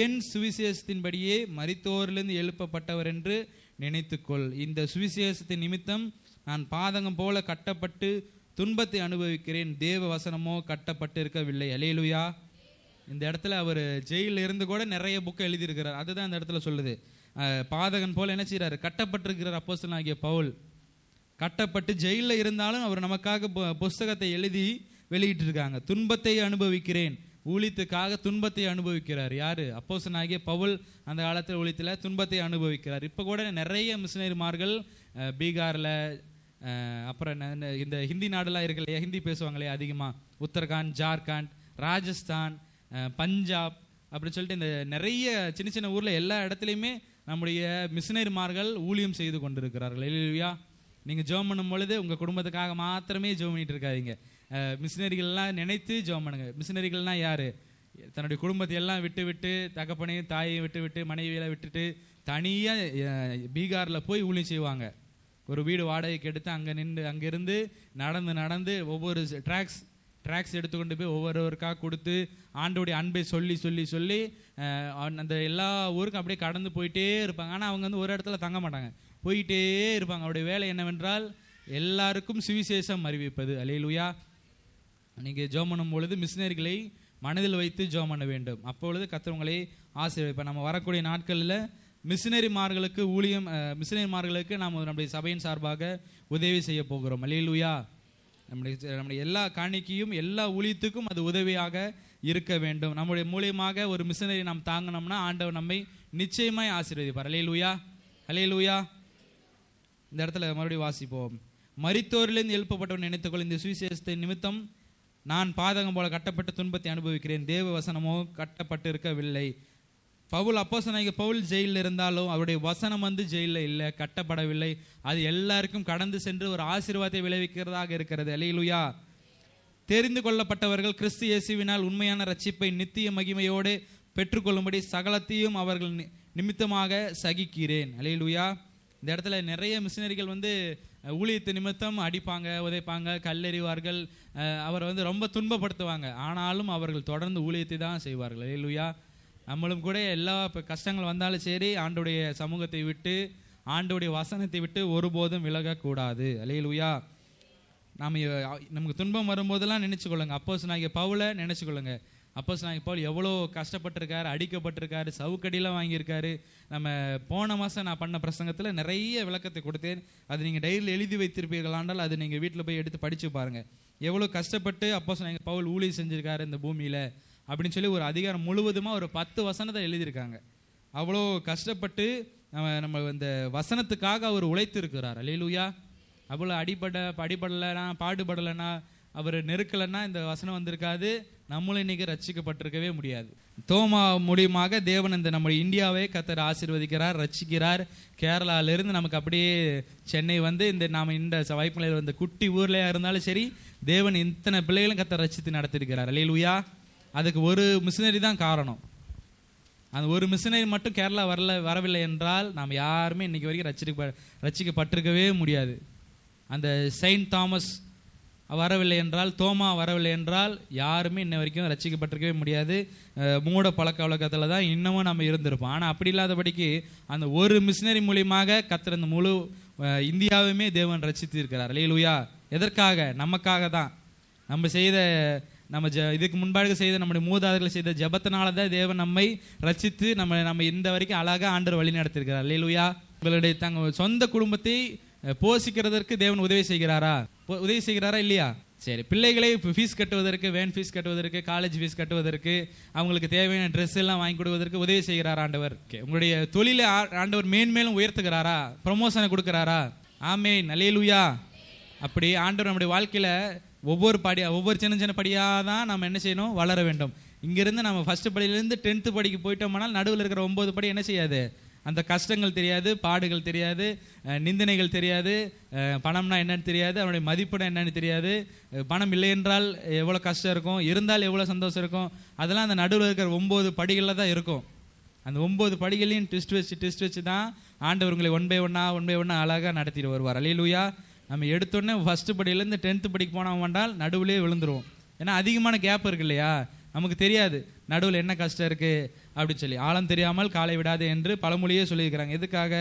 [SPEAKER 2] என் சுவிசேஷத்தின்படியே மரித்தோரிலிருந்து எழுப்பப்பட்டவர் என்று நினைத்துக்கொள். இந்த சுவிசேஷத்தின் நிமித்தம் நான் பாதகம் போல கட்டப்பட்டு துன்பத்தை அனுபவிக்கிறேன், தேவ வசனமோ கட்டப்பட்டு இருக்கவில்லை. அல்லேலூயா. இந்த இடத்துல அவர் ஜெயிலில் இருந்து கூட நிறைய புக்கை எழுதியிருக்கிறார். அதுதான் இந்த இடத்துல சொல்லுது. பாதகன் போல என்ன செய்கிறார்? கட்டப்பட்டிருக்கிறார் அப்போஸ்தலனாகிய பவுல். கட்டப்பட்டு ஜெயிலில் இருந்தாலும் அவர் நமக்காக புஸ்தகத்தை எழுதி வெளியிட்டிருக்காங்க. துன்பத்தை அனுபவிக்கிறேன், ஊழியத்துக்காக துன்பத்தை அனுபவிக்கிறார். யாரு? அப்போஸ்தலனாகிய பவுல் அந்த காலத்தில் ஊழியத்தில் துன்பத்தை அனுபவிக்கிறார். இப்போ கூட நிறைய மிஷனரிமார்கள் பீகாரில், அப்புறம் இந்த ஹிந்தி நாடுலாம் இருக்கு இல்லையா, ஹிந்தி பேசுவாங்களே அதிகமாக, உத்தரகாண்ட், ஜார்க்கண்ட், ராஜஸ்தான், பஞ்சாப் அப்படின்னு சொல்லிட்டு இந்த நிறைய சின்ன சின்ன ஊரில் எல்லா இடத்துலையுமே நம்முடைய மிஷனரிமார்கள் ஊழியம் செய்து கொண்டிருக்கிறார்கள். இல்லையா? நீங்கள் ஜெபம் பண்ணும் பொழுது உங்கள் குடும்பத்துக்காக மாத்திரமே ஜெபம் பண்ணிட்டு இருக்காதீங்க. மிஷினரிகள்லாம் நினைத்து ஜெபம் பண்ணுங்க. மிஷினரிகள்னால் யார்? தன்னுடைய குடும்பத்தை எல்லாம் விட்டு விட்டு, தகப்பனையும் தாயையும் விட்டு விட்டு, மனைவியெல்லாம் விட்டுட்டு தனியாக பீகாரில் போய் ஊழியம் செய்வாங்க. ஒரு வீடு வாடகைக்கு எடுத்து அங்கே நின்று அங்கேருந்து நடந்து நடந்து ஒவ்வொரு ட்ராக்ஸ் எடுத்துக்கொண்டு போய் ஒவ்வொருவருக்காக கொடுத்து ஆண்டோடைய அன்பை சொல்லி சொல்லி சொல்லி அந்த எல்லா ஊருக்கும் அப்படியே கடந்து போயிட்டே இருப்பாங்க. ஆனால் அவங்க வந்து ஒரு இடத்துல தங்க மாட்டாங்க, போயிட்டே இருப்பாங்க. அவருடைய வேலை என்னவென்றால் எல்லாருக்கும் சுவிசேஷம் அறிவிப்பது. அல்லேலூயா. நீங்கள் ஜெபம் பண்ணும் பொழுது மிஷினரிகளை மனதில் வைத்து ஜெபம் பண்ண வேண்டும். அப்பொழுது கர்த்தர் உங்களை ஆசீர்வதிப்பார். நம்ம வரக்கூடிய நாட்களில் மிஷினரிமார்களுக்கு மிஷினரிமார்களுக்கு நாம் நம்முடைய சபையின் சார்பாக உதவி செய்ய போகிறோம். அல்லேலூயா. நம்முடைய எல்லா காணிக்கையும் எல்லா ஊழியத்துக்கும் அது உதவியாக இருக்க வேண்டும். நம்முடைய மூலியமாக ஒரு மிஷினரி நாம் தாங்கினோம்னா ஆண்டவர் நம்மை நிச்சயமாய் ஆசீர்வதிப்பார். அல்லேலூயா, அல்லேலூயா. இந்த இடத்துல மறுபடியும் வாசிப்போம். மரித்தோரிலிருந்து எழுப்பப்பட்டவன் நினைத்துக்கொள், இந்த சுவிசேஷத்தை நிமித்தம் நான் பாதகம் போல கட்டப்பட்ட துன்பத்தை அனுபவிக்கிறேன், தேவ வசனமோ கட்டப்பட்டு இருக்கவில்லை. பவுல், அப்போஸ்தலனாகிய பவுல் ஜெயிலில் இருந்தாலும் அவருடைய வசனம் வந்து ஜெயிலில் இல்லை, கட்டப்படவில்லை. அது எல்லாருக்கும் கடந்து சென்று ஒரு ஆசீர்வாதத்தை விளைவிக்கிறதாக இருக்கிறது. அல்லேலூயா. தெரிந்து கொள்ளப்பட்டவர்கள் கிறிஸ்து இயேசுவினால் உண்மையான ரட்சிப்பை நித்திய மகிமையோடு பெற்றுக்கொள்ளும்படி சகலத்தையும் அவர்கள் நிமித்தமாக சகிக்கிறேன். அல்லேலூயா. இந்த இடத்துல நிறைய மிஷினரிகள் வந்து ஊழியத்து நிமித்தம் அடிப்பாங்க, உதைப்பாங்க, கல்லெறிவார்கள், அவரை வந்து ரொம்ப துன்பப்படுத்துவாங்க. ஆனாலும் அவர்கள் தொடர்ந்து ஊழியத்தை தான் செய்வார்கள். அல்லேலூயா. நம்மளும் கூட எல்லா கஷ்டங்கள் வந்தாலும் சரி, ஆண்டோடைய சமூகத்தை விட்டு, ஆண்டோடைய வசனத்தை விட்டு ஒருபோதும் விலகக்கூடாது. அல்லேலூயா. நமக்கு துன்பம் வரும்போதெல்லாம் நினைச்சுக்கொள்ளுங்க, அப்போஸ்தலனாகிய பவுலை நினைச்சுக்கொள்ளுங்க. அப்போஸ்தலனாகிய பவுல் எவ்வளோ கஷ்டப்பட்டிருக்காரு, அடிக்கப்பட்டிருக்காரு, சவுக்கடியெல்லாம் வாங்கியிருக்காரு. நம்ம போன மாதம் நான் பண்ண பிரசங்கத்தில் நிறைய விளக்கத்தை கொடுத்தேன். அது நீங்கள் டைரியில் எழுதி வைத்திருப்பீர்களானால் அது நீங்கள் வீட்டில் போய் எடுத்து படித்து பாருங்கள். எவ்வளோ கஷ்டப்பட்டு அப்போஸ்தலனாகிய பவுல் ஊழியம் செஞ்சுருக்காரு இந்த பூமியில் அப்படின்னு சொல்லி ஒரு அதிகாரம் முழுவதுமாக ஒரு 10 வசனத்தை எழுதியிருக்காங்க. அவ்வளோ கஷ்டப்பட்டு நம்ம இந்த வசனத்துக்காக அவர் உழைத்து இருக்கிறார். அல்லேலூயா. அவ்வளோ அடிபடலைன்னா, பாடுபடலைன்னா, அவர் நெருக்கலைன்னா இந்த வசனம் வந்திருக்காது, நம்மளும் இன்னைக்கு ரட்சிக்கப்பட்டிருக்கவே முடியாது. தோமா மூலியமாக தேவன் இந்த நம்ம இந்தியாவை கர்த்தர் ஆசீர்வதிக்கிறார், ரட்சிக்கிறார். கேரளாவிலிருந்து நமக்கு அப்படியே சென்னை வந்து நாம் இந்த வாய்ப்புகளில் வந்து குட்டி ஊர்லையா இருந்தாலும் சரி, தேவன் இத்தனை பிள்ளைகளும் கர்த்தர் ரட்சித்து நடத்திருக்கிறார். அல்லேலூயா. அதுக்கு ஒரு மிஷினரி தான் காரணம். அந்த ஒரு மிஷினரி மட்டும் கேரளா வரவில்லை என்றால் நாம் யாருமே இன்னைக்கு வரைக்கும் ரட்சிக்கப்பட்டிருக்கவே முடியாது. அந்த செயின்ட் தாமஸ் வரவில்லை என்றால், தோமா வரவில்லை என்றால் யாருமே இன்ன வரைக்கும் ரட்சிக்கப்பட்டிருக்கவே முடியாது. மூட பழக்க வழக்கத்தில் தான் இன்னமும் நம்ம இருந்திருப்போம். ஆனால் அப்படி இல்லாதபடிக்கு அந்த ஒரு மிஷினரி மூலியமாக கர்த்தர் இந்த முழு இந்தியாவுமே தேவன் ரட்சித்து இருக்கிறார். அல்லேலூயா. எதற்காக? நமக்காக தான். நம்ம இதுக்கு முன்பாக செய்த நம்முடைய மூதாதையர்கள் செய்த ஜெபத்தினால தான் தேவன் நம்மை ரட்சித்து நம்ம இந்த வரைக்கும் அழகாக ஆண்டவர் வழி நடத்திருக்கிறார். அல்லேலூயா. உங்களுடைய தங்கள் சொந்த குடும்பத்தை போஷிக்கிறதற்கு தேவன் உதவி செய்கிறாரா இல்லையா? சரி, பிள்ளைகளை ஃபீஸ் கட்டுவதற்கு, வேன் ஃபீஸ் கட்டுவதற்கு, காலேஜ் ஃபீஸ் கட்டுவதற்கு, அவங்களுக்கு தேவையான ட்ரெஸ் எல்லாம் வாங்கி கொடுவதற்கு உதவி செய்கிறாரா ஆண்டவர்? உங்களுடைய தொழிலை ஆண்டவர் மேன்மேலும் உயர்த்துகிறாரா? ப்ரமோஷனை கொடுக்கிறாரா? ஆமென், அல்லேலூயா. அப்படி ஆண்டவர் நம்முடைய வாழ்க்கையில ஒவ்வொரு சின்ன சின்ன படியாக தான் நம்ம என்ன செய்யணும்? வளர வேண்டும். இங்கிருந்து நம்ம ஃபர்ஸ்ட் படியிலேருந்து 10th படிக்கு போயிட்டோம்னால் நடுவில் இருக்கிற 9 படி என்ன செய்யாது? அந்த கஷ்டங்கள் தெரியாது, பாடுகள் தெரியாது, நிந்தனைகள் தெரியாது, பணம்னா என்னன்னு தெரியாது, அவனுடைய மதிப்புனா என்னன்னு தெரியாது, பணம் இல்லை என்றால் எவ்வளோ கஷ்டம் இருக்கும், இருந்தால் எவ்வளோ சந்தோஷம் இருக்கும், அதெல்லாம் அந்த நடுவில் இருக்கிற 9 படிகளில் தான் இருக்கும். அந்த 9 படிகளையும் ட்விஸ்ட் வச்சு தான் ஆண்டவர் உங்களை ஒன் பை ஒன்னா அழகாக நடத்திட்டு வருவார். அல்லேலூயா. நம்ம எடுத்தோடனே ஃபர்ஸ்ட் படியிலேருந்து 10th படிக்கு போனோம் என்றால் நடுவிலே விழுந்துருவோம். ஏன்னா அதிகமான கேப் இருக்கு இல்லையா? நமக்கு தெரியாது நடுவில் என்ன கஷ்டம் இருக்குது அப்படின்னு சொல்லி. ஆழம் தெரியாமல் காலை விடாது என்று பழமொழியே சொல்லியிருக்கிறாங்க. எதுக்காக?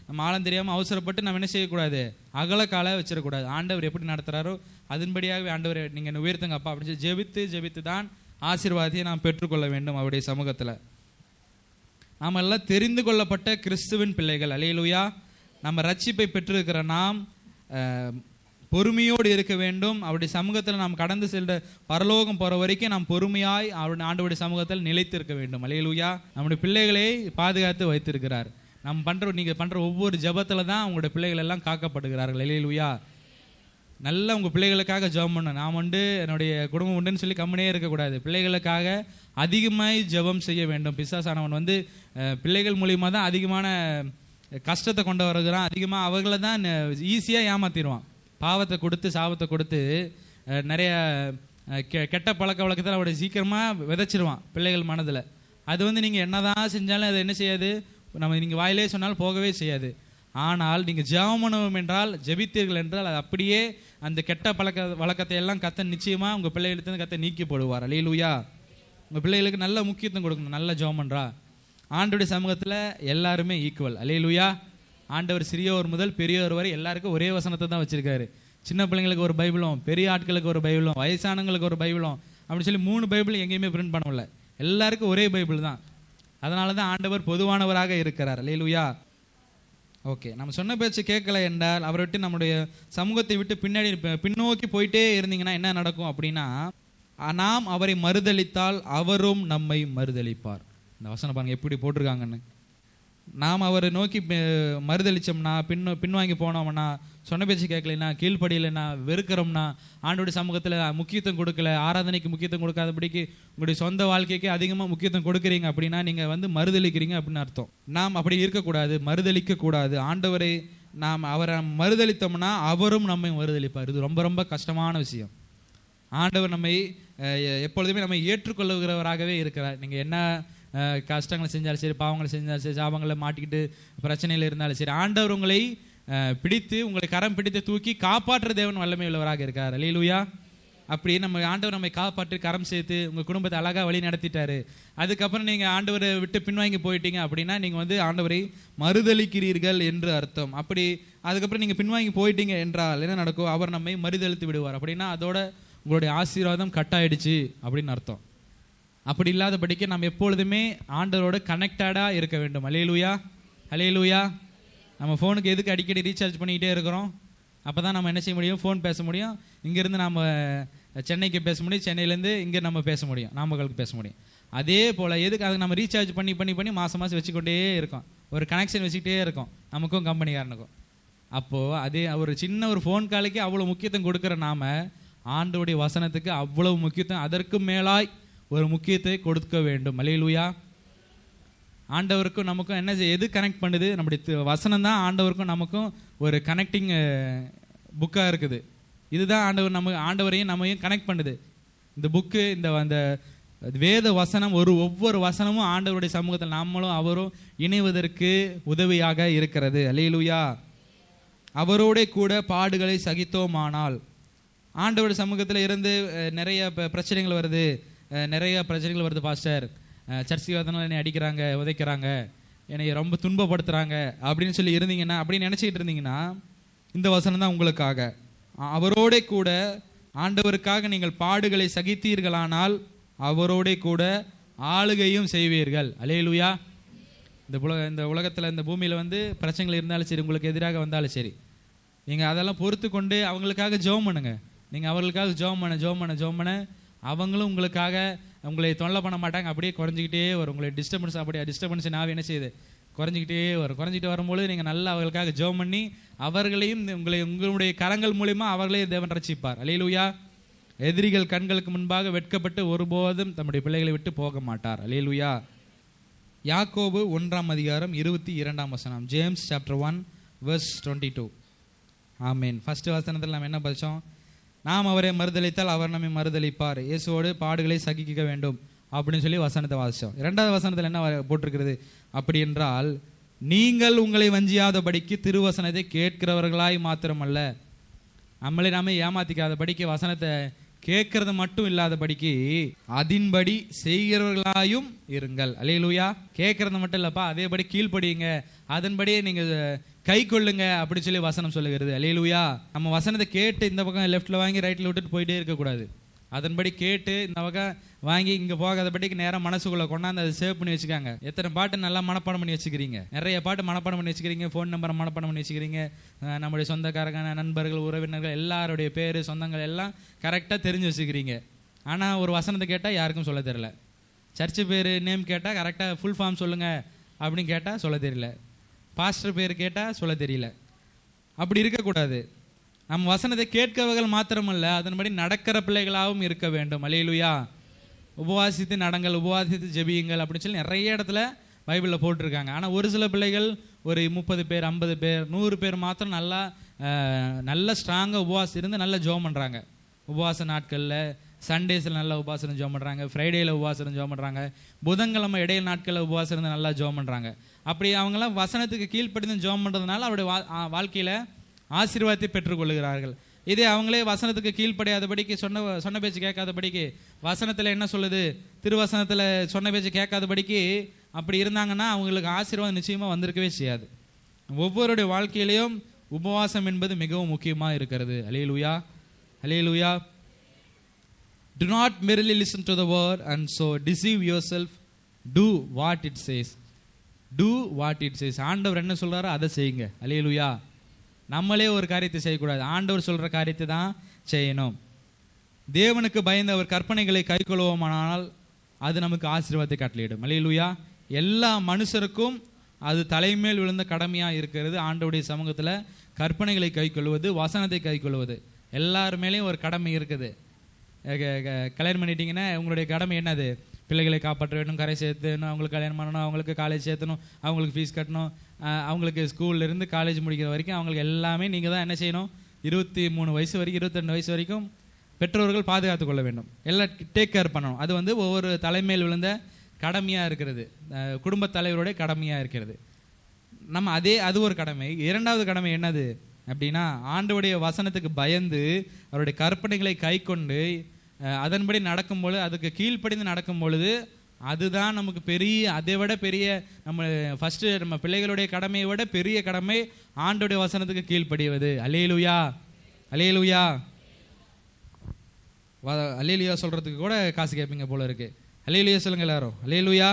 [SPEAKER 2] நம்ம ஆழம் தெரியாமல் அவசரப்பட்டு நம்ம என்ன செய்யக்கூடாது? அகல காலை வச்சிடக்கூடாது. ஆண்டவர் எப்படி நடத்துகிறாரோ அதன்படியாகவே ஆண்டவர் நீங்கள் உயர்த்துங்க அப்பா அப்படின்னு சொல்லி ஜெபித்து தான் ஆசீர்வாதத்தை நாம் பெற்றுக்கொள்ள வேண்டும் அவருடைய சமூகத்தில். நாம் எல்லாம் தெரிந்து கொள்ளப்பட்ட கிறிஸ்துவின் பிள்ளைகள். அல்லேலூயா. நம்ம ரட்சிப்பை பெற்றிருக்கிற நாம் பொறுமையோடு இருக்க வேண்டும். அவருடைய சமூகத்தில் நாம் கடந்து செல்ற பரலோகம் போகிற வரைக்கும் நாம் பொறுமையாய் அவருடைய ஆண்டவருடைய சமூகத்தில் நிலைத்து இருக்க வேண்டும். அல்லேலூயா. நம்முடைய பிள்ளைகளை பாதுகாத்து வைத்திருக்கிறார். நீங்கள் பண்ணுற ஒவ்வொரு ஜெபத்தில் தான் உங்களுடைய பிள்ளைகள் எல்லாம் காக்கப்படுகிறார்கள். அல்லேலூயா. நல்லா உங்கள் பிள்ளைகளுக்காக ஜெபம் பண்ணணும். நான் என்னுடைய குடும்பம் உண்டுன்னு சொல்லி கம்முனே இருக்கக்கூடாது. பிள்ளைகளுக்காக அதிகமாய் ஜெபம் செய்ய வேண்டும். பிசாசானவன் பிள்ளைகள் மூலியமாக தான் அதிகமான கஷ்டத்தை கொண்டு வருகிறான். அதிகமாக அவர்களை தான் ஈஸியாக ஏமாத்திடுவான். பாவத்தை கொடுத்து சாபத்தை கொடுத்து நிறைய கெட்ட பழக்க வழக்கத்தில் அவருடைய சீக்கிரமாக விதைச்சிருவான் பிள்ளைகள் மனதில். அது நீங்கள் என்னதான் செஞ்சாலும் அது என்ன செய்யாது, நீங்கள் வாயிலே சொன்னாலும் போகவே செய்யாது. ஆனால் நீங்கள் ஜெபம் பண்ணுவோம் என்றால், ஜெபித்தீர்கள் என்றால், அது அப்படியே அந்த கெட்ட வழக்கத்தை எல்லாம் கர்த்தர் நிச்சயமாக உங்கள் பிள்ளைகளுக்கு கர்த்தர் நீக்கி போடுவார். அல்லேலூயா. உங்கள் பிள்ளைகளுக்கு நல்ல முக்கியத்துவம் கொடுக்கணும். நல்ல ஜெபம் பண்ணுறா. ஆண்டவருடைய சமூகத்தில் எல்லாருமே ஈக்குவல். அல்லேலூயா. ஆண்டவர் சிறியோர் முதல் பெரியோர் வரை எல்லாருக்கும் ஒரே வசனத்தை தான் வச்சிருக்காரு. சின்ன பிள்ளைங்களுக்கு ஒரு பைபிளும், பெரிய ஆட்களுக்கு ஒரு பைபிளும், வயசானவங்களுக்கு ஒரு பைபிளும் அப்படின்னு சொல்லி 3 பைபிள் எங்கேயுமே பிரிண்ட் பண்ணல. எல்லாருக்கும் ஒரே பைபிள் தான். அதனால தான் ஆண்டவர் பொதுவானவராக இருக்கிறார். அல்லேலூயா. ஓகே, நம்ம சொன்ன பேச்சு கேட்கல என்றால் அவரை விட்டு நம்முடைய சமூகத்தை விட்டு பின்னோக்கி போயிட்டே இருந்தீங்கன்னா என்ன நடக்கும் அப்படின்னா, நாம் அவரை மறுதலித்தால் அவரும் நம்மை மறுதலிப்பார். இந்த வசனம் பாருங்க எப்படி போட்டிருக்காங்கன்னு. நாம் அவரை நோக்கி மறுதளிச்சோம்னா, பின்வாங்கி போனோம்னா, சொன்ன பேச்சு கேட்கலைன்னா, கீழ்ப்படியலைன்னா, வெறுக்கிறோம்னா, ஆண்டோடைய சமூகத்தில் முக்கியத்துவம் கொடுக்கல, ஆராதனைக்கு முக்கியத்துவம் கொடுக்காதபடிக்கு உங்களுடைய சொந்த வாழ்க்கைக்கு அதிகமாக முக்கியத்துவம் கொடுக்குறீங்க அப்படின்னா நீங்கள் மறுதளிக்கிறீங்க அப்படின்னு அர்த்தம். நாம் அப்படி இருக்கக்கூடாது, மறுதளிக்க கூடாது. ஆண்டவரை அவரை மறுதளித்தோம்னா அவரும் நம்மை மறுதளிப்பார். இது ரொம்ப ரொம்ப கஷ்டமான விஷயம். ஆண்டவர் நம்மை எப்பொழுதுமே நம்மை ஏற்றுக்கொள்ளுகிறவராகவே இருக்கிறார். நீங்கள் என்ன கஷ்டங்களை செஞ்சாலும் சரி, பாவங்களை செஞ்சாலும் சரி, சாபங்களை மாட்டிக்கிட்டு பிரச்சனையில் இருந்தாலும் சரி, ஆண்டவர் உங்களை பிடித்து, உங்களை கரம் பிடித்து தூக்கி காப்பாற்ற தேவன் வல்லமை உள்ளவராக இருக்கார். அல்லேலூயா. அப்படி நம்ம ஆண்டவர் நம்மை காப்பாற்றி கரம் சேர்த்து உங்கள் குடும்பத்தை அழகாக வழி நடத்திட்டாரு. அதுக்கப்புறம் நீங்கள் ஆண்டவரை விட்டு பின்வாங்கி போயிட்டீங்க அப்படின்னா நீங்கள் ஆண்டவரை மறுதளிக்கிறீர்கள் என்று அர்த்தம். அப்படி அதுக்கப்புறம் நீங்கள் பின்வாங்கி போயிட்டீங்க என்றால் என்ன நடக்கும்? அவர் நம்மை மறுதளித்து விடுவார். அப்படின்னா அதோட உங்களுடைய ஆசீர்வாதம் கட் ஆயிடுச்சு அப்படின்னு அர்த்தம். அப்படி இல்லாதபடிக்கு நம்ம எப்பொழுதுமே ஆண்டவரோட கனெக்டடாக இருக்க வேண்டும். அல்லேலூயா. அல்லேலூயா. நம்ம ஃபோனுக்கு எதுக்கு அடிக்கடி ரீசார்ஜ் பண்ணிக்கிட்டே இருக்கிறோம்? அப்போ தான் நம்ம என்ன செய்ய முடியும்? ஃபோன் பேச முடியும். இங்கேருந்து நம்ம சென்னைக்கு பேச முடியும், சென்னையிலேருந்து இங்கே நம்ம பேச முடியும், நாமக்கலுக்கு பேச முடியும். அதே போல் எதுக்கு அதை நம்ம ரீசார்ஜ் பண்ணி பண்ணி பண்ணி மாதம் வச்சுக்கொண்டே இருக்கோம், ஒரு கனெக்ஷன் வச்சுக்கிட்டே இருக்கோம் நமக்கும் கம்பெனிக்காரனுக்கும். அப்போது அதே ஒரு சின்ன ஒரு ஃபோன் காலுக்கு அவ்வளோ முக்கியத்துவம் கொடுக்குற நாம் ஆண்டவருடைய வசனத்துக்கு அவ்வளவு முக்கியத்துவம், அதற்கு மேலாய் ஒரு முக்கியத்தை கொடுக்க வேண்டும். அல்லேலூயா. ஆண்டவருக்கும் நமக்கும் என்ன எது கனெக்ட் பண்ணுது? நம்முடைய வசனம் தான் ஆண்டவருக்கும் நமக்கும் ஒரு கனெக்டிங் புக்காக இருக்குது. இதுதான் ஆண்டவரையும் நம்மையும் கனெக்ட் பண்ணுது. இந்த புக்கு, அந்த வேத வசனம், ஒவ்வொரு வசனமும் ஆண்டவருடைய சமூகத்தில் நம்மளும் அவரும் இணைவதற்கு உதவியாக இருக்கிறது. அல்லேலூயா. அவரோட கூட பாடுகளை சகித்தோமானால், ஆண்டவருடைய சமூகத்தில் இருந்து நிறைய பிரச்சனைகள் வருது, பாஸ்டர், சர்ச்சைக்கு வரதுனால என்னை அடிக்கிறாங்க, உதைக்கிறாங்க, என்னை ரொம்ப துன்பப்படுத்துகிறாங்க அப்படின்னு சொல்லி இருந்தீங்கன்னா, அப்படின்னு நினச்சிக்கிட்டு இருந்தீங்கன்னா, இந்த வசனம் தான் உங்களுக்காக. அவரோட கூட ஆண்டவருக்காக நீங்கள் பாடுகளை சகித்தீர்களானால் அவரோட கூட ஆளுகையும் செய்வீர்கள். அல்லேலூயா. இந்த உலகத்தில், இந்த பூமியில் பிரச்சனைகள் இருந்தாலும் சரி, உங்களுக்கு எதிராக வந்தாலும் சரி, நீங்கள் அதெல்லாம் பொறுத்து கொண்டு அவங்களுக்காக ஜெபம் பண்ணுங்க. நீங்கள் அவர்களுக்காக ஜெபம் பண்ண அவங்களும் உங்களுக்காக உங்களை தொல்லை பண்ண மாட்டாங்க. அப்படியே குறைஞ்சிக்கிட்டே வரும். உங்களை டிஸ்டர்பன்ஸ் நான் என்ன செய்யுது? குறைஞ்சிக்கிட்டு வரும்போது நீங்கள் நல்லா அவர்களுக்காக ஜெபம் பண்ணி அவர்களையும் உங்களுடைய கரங்கள் மூலிமா அவர்களே தேவன் ரட்சிப்பார். அல்லேலூயா. எதிரிகள் கண்களுக்கு முன்பாக வெட்கப்பட்டு ஒருபோதும் தம்முடைய பிள்ளைகளை விட்டு போக மாட்டார். அல்லேலூயா. யாக்கோபு 1:22. James chapter 1:22. ஆமீன். ஃபர்ஸ்ட் வசனத்தில் நம்ம என்ன படித்தோம்? நாம் அவரை மறுதளித்தால் அவர் நம்மை மறுதளிப்பார், இயேசுவோடு பாடுகளை சகிக்க வேண்டும் அப்படின்னு சொல்லி வசனத்தை வாசித்தோம். 2வது வசனத்தில் என்ன போட்டிருக்கிறது அப்படி என்றால், நீங்கள் உங்களை வஞ்சியாதபடிக்கு திருவசனத்தை கேட்கிறவர்களாய் மாத்திரமல்ல, நாமே ஏமாத்திக்காதபடிக்கு, வசனத்தை கேட்கறது மட்டும் இல்லாதபடிக்கு அதின்படி செய்கிறவர்களாயும் இருங்கள். அல்லேலூயா. கேட்கறது மட்டும் இல்லப்பா, அதேபடி கீழ்ப்படியுங்க, அதன்படியே நீங்க கை கொள்ளுங்க அப்படி சொல்லி வசனம் சொல்லுகிறது. அல்லேலூயா. நம்ம வசனத்தை கேட்டு இந்த பக்கம் லெஃப்ட்ல வாங்கி ரைட்ல விட்டுட்டு போயிட்டே இருக்கக்கூடாது. அதன்படி கேட்டு இந்த வகை வாங்கி இங்கே போகாதபடிக்கு நேரம் மனசுக்குள்ளே கொண்டாந்து அதை சேவ் பண்ணி வச்சுக்காங்க. எத்தனை பாட்டு நல்லா மனப்பாடம் பண்ணி வச்சுக்கிறீங்க, நிறைய பாட்டு மனப்பாடம் பண்ணி வச்சுக்கிறீங்க, ஃபோன் நம்பரை மனப்பாடம் பண்ணி வச்சுக்கிறீங்க, நம்முடைய சொந்தக்காரங்க, நண்பர்கள், உறவினர்கள் எல்லாருடைய பேர், சொந்தங்கள் எல்லாம் கரெக்டாக தெரிஞ்சு வச்சுக்கிறீங்க. ஆனால் ஒரு வசனத்தை கேட்டால் யாருக்கும் சொல்ல தெரியல. சர்ச்சு பேர் நேம் கேட்டால் கரெக்டாக ஃபுல் ஃபார்ம் சொல்லுங்கள் அப்படின்னு கேட்டால் சொல்ல தெரியல. பாஸ்டர் பேர் கேட்டால் சொல்ல தெரியல. அப்படி இருக்கக்கூடாது. நம்ம வசனத்தை கேட்கவர்கள் மாத்திரமல்ல, அதன்படி நடக்கிற பிள்ளைகளாகவும் இருக்க வேண்டும். அல்லேலூயா. உபவாசித்து நடங்கள், உபவாசித்து ஜெபியுங்கள் அப்படின்னு சொல்லி நிறைய இடத்துல பைபிளில் போட்டிருக்காங்க. ஆனால் ஒரு சில பிள்ளைகள் ஒரு 30 பேர், 50 பேர், 100 பேர் மாத்திரம் நல்ல ஸ்ட்ராங்காக உபவாசம் இருந்து நல்லா ஜெபம் பண்ணுறாங்க. உபவாச நாட்களில் சண்டேஸில் நல்லா உபவாசம் ஜெபம் பண்ணுறாங்க, ஃப்ரைடேயில் உபவாசம் ஜெபம் பண்ணுறாங்க, புதன்கிழமை இடையில நாட்களில் உபவாசம் இருந்து நல்லா ஜெபம் பண்ணுறாங்க. அப்படி அவங்களாம் வசனத்துக்கு கீழ்ப்படிந்து ஜெபம் பண்ணுறதுனால அவருடைய வாழ்க்கையில் ஆசீர்வாதத்தை பெற்றுக்கொள்கிறார்கள். இதே அவங்களே வசனத்துக்கு கீழ்ப்படியாதபடிக்கு சொன்ன பேச்சு கேட்காதபடிக்கு, வசனத்தில் என்ன சொல்லுது, திருவசனத்தில் சொன்ன பேச்சு கேட்காதபடிக்கு அப்படி இருந்தாங்கன்னா அவங்களுக்கு ஆசீர்வாதம் நிச்சயமாக வந்திருக்கவே செய்யாது. ஒவ்வொருடைய வாழ்க்கையிலையும் உபவாசம் என்பது மிகவும் முக்கியமாக இருக்கிறது. அல்லேலூயா, அல்லேலூயா. Do not merely listen to the word and so deceive yourself. Do what it says. Do what it says. ஆண்டவர் என்ன சொல்றாரோ அதை செய்யுங்க. அல்லேலூயா. நம்மளே ஒரு காரியத்தை செய்யக்கூடாது, ஆண்டவர் சொல்ற காரியத்தை தான் செய்யணும். தேவனுக்கு பயந்து அவர் கற்பனைகளை கைக்கொள்வோமானால் அது நமக்கு ஆசீர்வாதத்தை கட்டளையிடும். அல்லேலூயா. எல்லா மனுஷருக்கும் அது தலைமேல் விழுந்த கடமையாக இருக்கிறது. ஆண்டவருடைய சமூகத்தில் கற்பனைகளை கைக்கொள்வது, வசனத்தை கைக்கொள்வது எல்லாருமேலேயும் ஒரு கடமை இருக்குது. கல்யாணம் பண்ணிட்டீங்கன்னா உங்களுடைய கடமை என்னது? பிள்ளைகளை காப்பாற்ற வேண்டும், கரை சேர்த்துணும், அவங்களுக்கு கல்யாணம் பண்ணணும், அவங்களுக்கு காலேஜ் சேர்த்தணும், அவங்களுக்கு ஃபீஸ் கட்டணும், அவங்களுக்கு ஸ்கூல்லேருந்து காலேஜ் முடிக்கிற வரைக்கும் அவங்களுக்கு எல்லாமே நீங்கள் தான் என்ன செய்யணும். 23 வயசு வரைக்கும் 22 வயசு வரைக்கும் பெற்றோர்கள் பாதுகாத்து கொள்ள வேண்டும், எல்லாம் டேக் கேர் பண்ணணும். அது ஒவ்வொரு தலைமையில் விழுந்த கடமையாக இருக்கிறது, குடும்பத் தலைவருடைய கடமையாக இருக்கிறது. நம்ம அது ஒரு கடமை. இரண்டாவது கடமை என்னது அப்படின்னா, ஆண்டவருடைய வசனத்துக்கு பயந்து அவருடைய கற்பனைகளை கை கொண்டு அதன்படி நடக்கும்பொழுது, அதுக்கு கீழ்ப்படிந்து நடக்கும் பொழுது, அதுதான் நமக்கு பெரிய, அதை விட பெரிய, நம்ம பிள்ளைகளுடைய கடமையை விட பெரிய கடமை ஆண்டவருடைய வசனத்துக்கு கீழ்ப்படிவது. அல்லேலூயா, அல்லேலூயா. அல்லேலூயா சொல்றதுக்கு கூட காசு கேட்பீங்க போல இருக்கு. அல்லேலூயா சொல்லுங்க எல்லாரும். அல்லேலூயா.